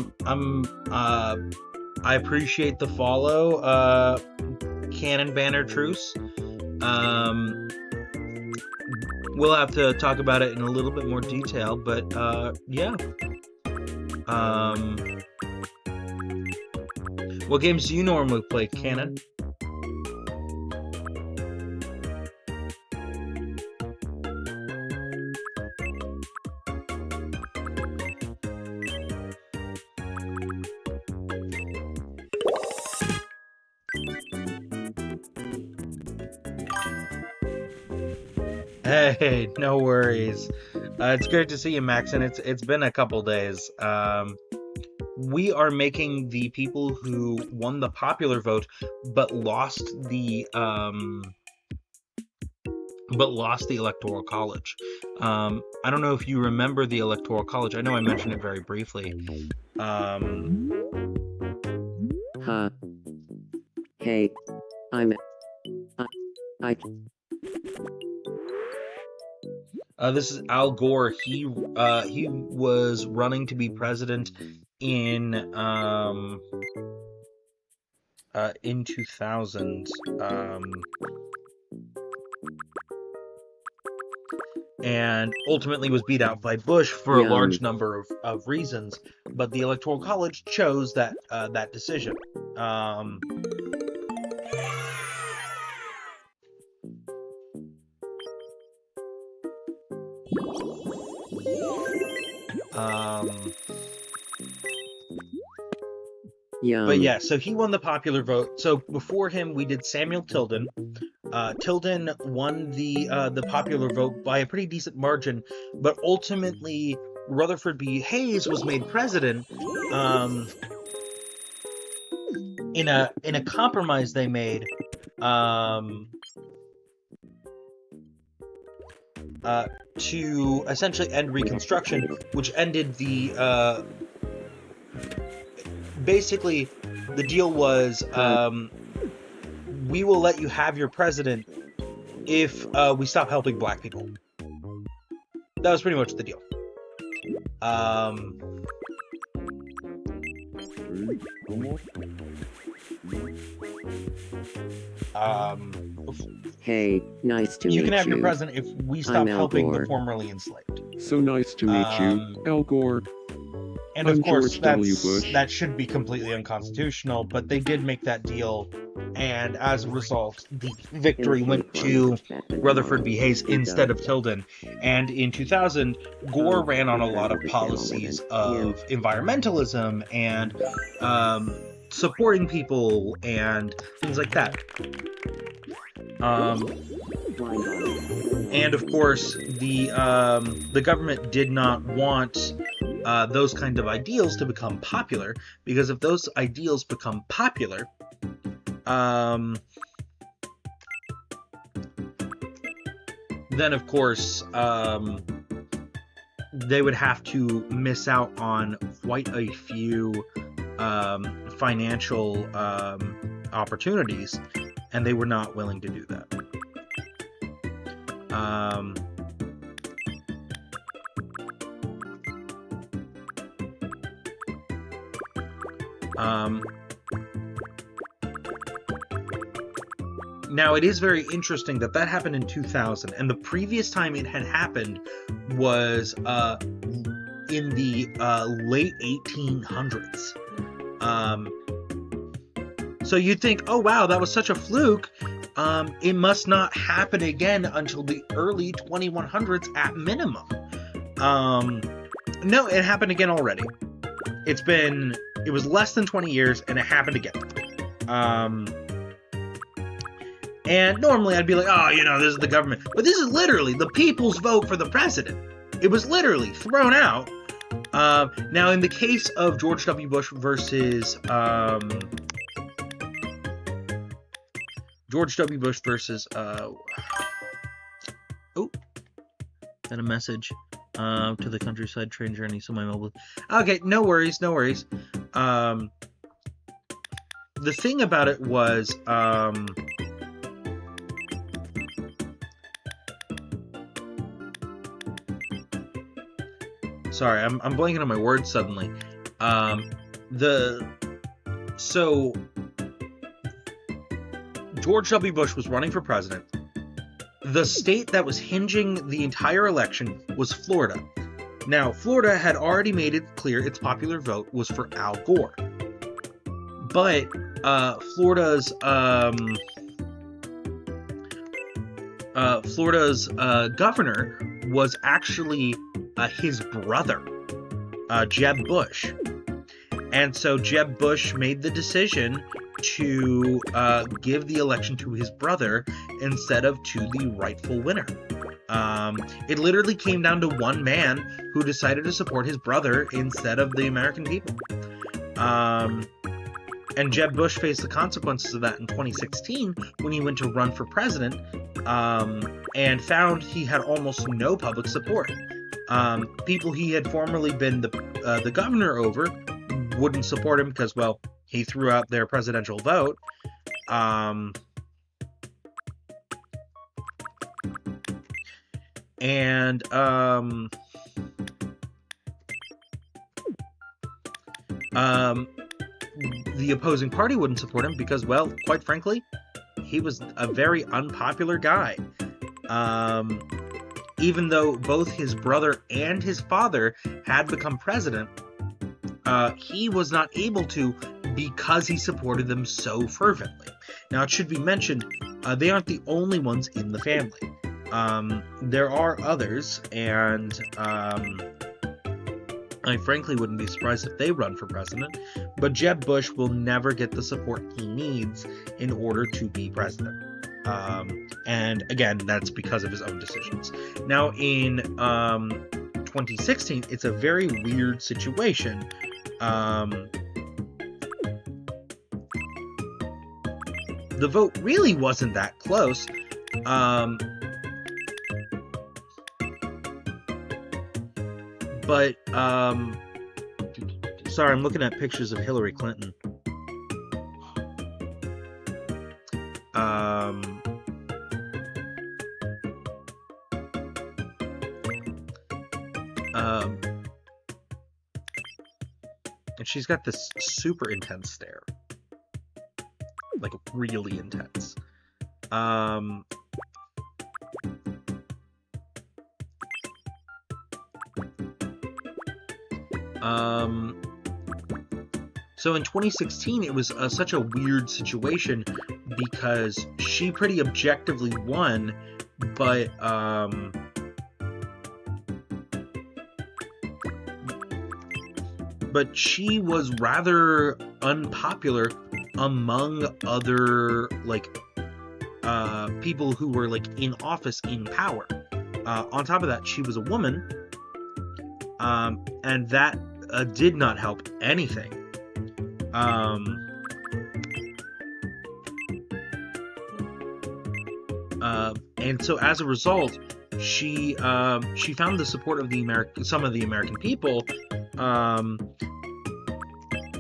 appreciate the follow, Cannon Banner Truce. We'll have to talk about it in a little bit more detail, but, yeah. What games do you normally play, Cannon? Hey, no worries. It's great to see you, Max, and it's been a couple days. We are making the people who won the popular vote but lost the but lost the Electoral College. I don't know if you remember the Electoral College. I know I mentioned it very briefly. Hey, this is Al Gore. He was running to be president in 2000. And ultimately was beat out by Bush for a large number of reasons, but the Electoral College chose that decision. But yeah, so he won the popular vote. So before him, we did Samuel Tilden. Tilden won the popular vote by a pretty decent margin, but ultimately Rutherford B. Hayes was made president in a compromise they made to essentially end Reconstruction, which ended the basically the deal was we will let you have your president if we stop helping black people. That was pretty much the deal. Hey, nice to meet you. You can have your president if we stop helping the formerly enslaved. So nice to meet you, Al Gore. And of I'm course, George W. Bush. that should be completely unconstitutional, but they did make that deal, and as a result, the victory went to Rutherford B. Hayes instead of Tilden. And in 2000, Gore ran on a lot of policies of environmentalism and supporting people and things like that. And of course, the government did not want those kind of ideals to become popular, because if those ideals become popular, then of course they would have to miss out on quite a few financial opportunities, and they were not willing to do that. Now, it is very interesting that happened in 2000, and the previous time it had happened was in the late 1800s. So you'd think, oh wow, that was such a fluke. It must not happen again until the early 2100s at minimum. No, it happened again already. It was less than 20 years, and it happened again. And normally I'd be like, oh, this is the government. But this is literally the people's vote for the president. It was literally thrown out. Now, in the case of George W. Bush versus... Got a message to the countryside train journey, so my mobile... Okay, no worries. The thing about it was... Sorry, I'm blanking on my words suddenly. So George W. Bush was running for president. The state that was hinging the entire election was Florida. Now, Florida had already made it clear its popular vote was for Al Gore. But Florida's governor was actually his brother, Jeb Bush. And so Jeb Bush made the decision to give the election to his brother instead of to the rightful winner. It literally came down to one man who decided to support his brother instead of the American people. And Jeb Bush faced the consequences of that in 2016 when he went to run for president, and found he had almost no public support. People he had formerly been the governor over wouldn't support him because, well, he threw out their presidential vote. The opposing party wouldn't support him because, well, quite frankly, he was a very unpopular guy. Even though both his brother and his father had become president, he was not able to because he supported them so fervently. Now, it should be mentioned, they aren't the only ones in the family. There are others, and I frankly wouldn't be surprised if they run for president, but Jeb Bush will never get the support he needs in order to be president. And again, that's because of his own decisions. Now, in 2016, it's a very weird situation. The vote really wasn't that close. But, sorry, I'm looking at pictures of Hillary Clinton. And she's got this super intense stare. Like, really intense. So in 2016, it was such a weird situation because she pretty objectively won, but she was rather unpopular among other people who were in office, in power. On top of that, she was a woman, and that did not help anything. And so as a result, she found the support of some of the American people,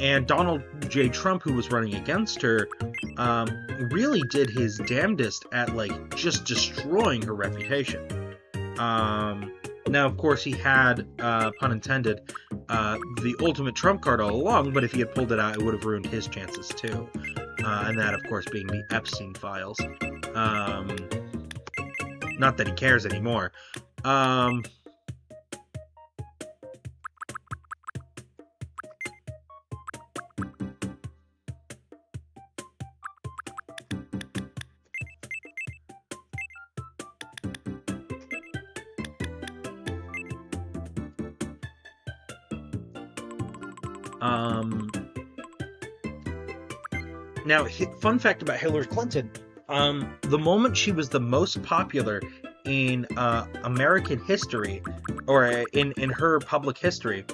and Donald J. Trump, who was running against her, really did his damnedest at just destroying her reputation. Now, of course, he had, pun intended, the ultimate trump card all along, but if he had pulled it out, it would have ruined his chances too. And that, of course, being the Epstein files. Not that he cares anymore. Now, fun fact about Hillary Clinton, the moment she was the most popular in American history, or in her public history,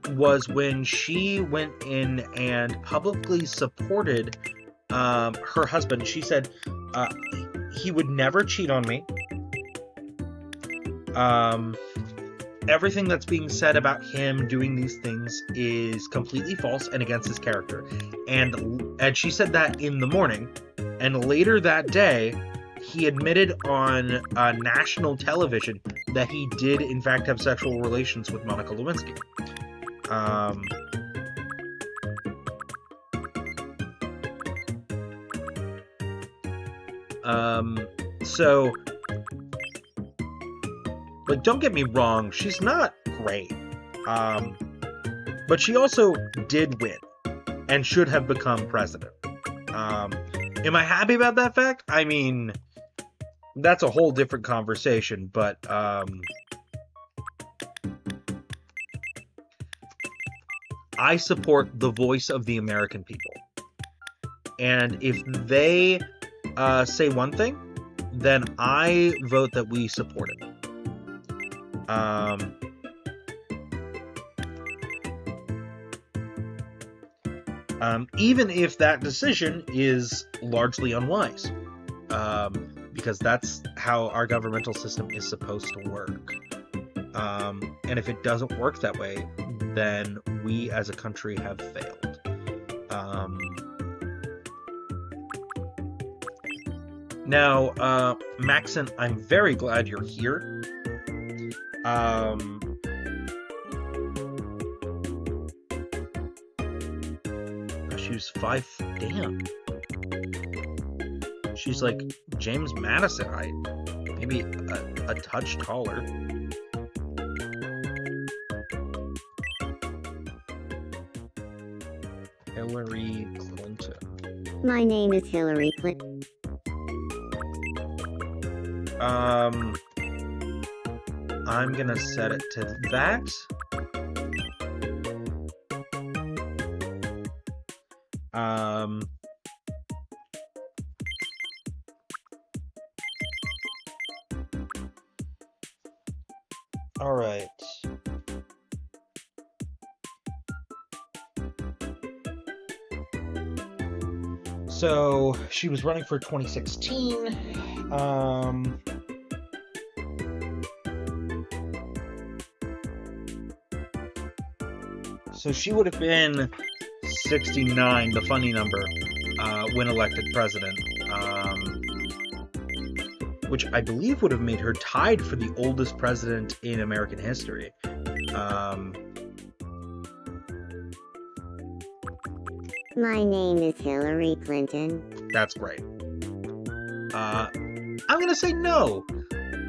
was when she went in and publicly supported her husband. She said he would never cheat on me. Everything that's being said about him doing these things is completely false and against his character. And she said that in the morning. And later that day, he admitted on national television that he did, in fact, have sexual relations with Monica Lewinsky. So... don't get me wrong, she's not great. But she also did win and should have become president. Am I happy about that fact? I mean, that's a whole different conversation, but I support the voice of the American people. And if they say one thing, then I vote that we support it. even if that decision is largely unwise, because that's how our governmental system is supposed to work. And if it doesn't work that way, then we as a country have failed. Now, Maxon, I'm very glad you're here. She was 5. Damn. She's like James Madison height, maybe a touch taller. Hillary Clinton. My name is Hillary Clinton. I'm gonna set it to that. All right. So she was running for 2016. So she would have been 69, the funny number, when elected president, which I believe would have made her tied for the oldest president in American history. My name is Hillary Clinton. That's great. I'm gonna say no.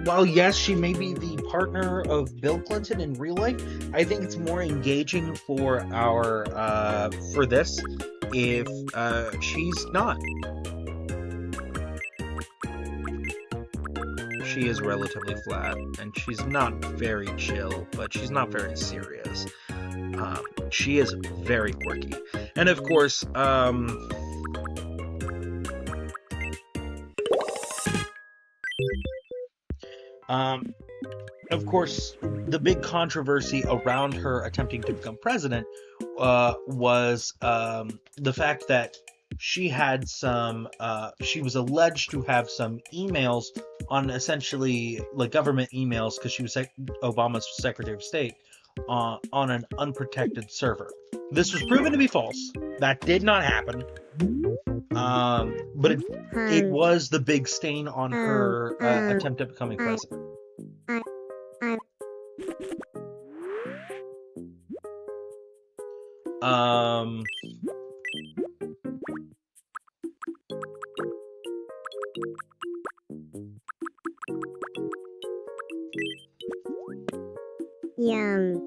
While yes, she may be the partner of Bill Clinton in real life, I think it's more engaging for our for this if she's not. She is relatively flat, and she's not very chill, but she's not very serious. She is very quirky, and of course, the big controversy around her attempting to become president was the fact that she had some, she was alleged to have some emails on essentially like government emails because she was Obama's Secretary of State on an unprotected server. This was proven to be false. That did not happen. But it was the big stain on her attempt at becoming president. Yum.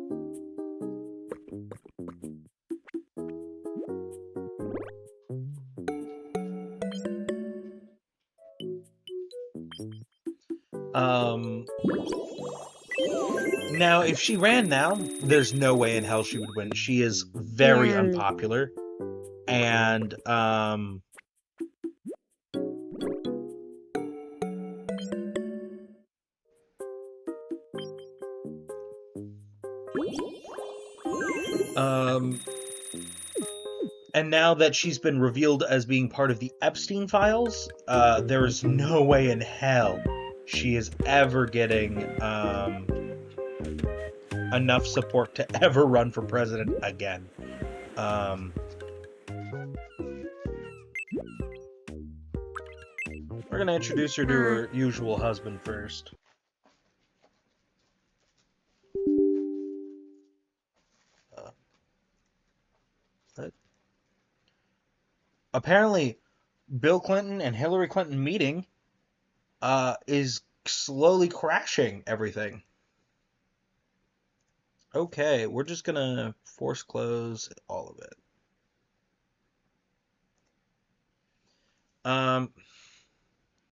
Now, if she ran now, there's no way in hell she would win. She is very unpopular, and and now that she's been revealed as being part of the Epstein files, there is no way in hell she is ever getting enough support to ever run for president again. We're gonna introduce her to her usual husband first. Apparently, Bill Clinton and Hillary Clinton meeting is slowly crashing everything. Okay, we're just gonna force close all of it.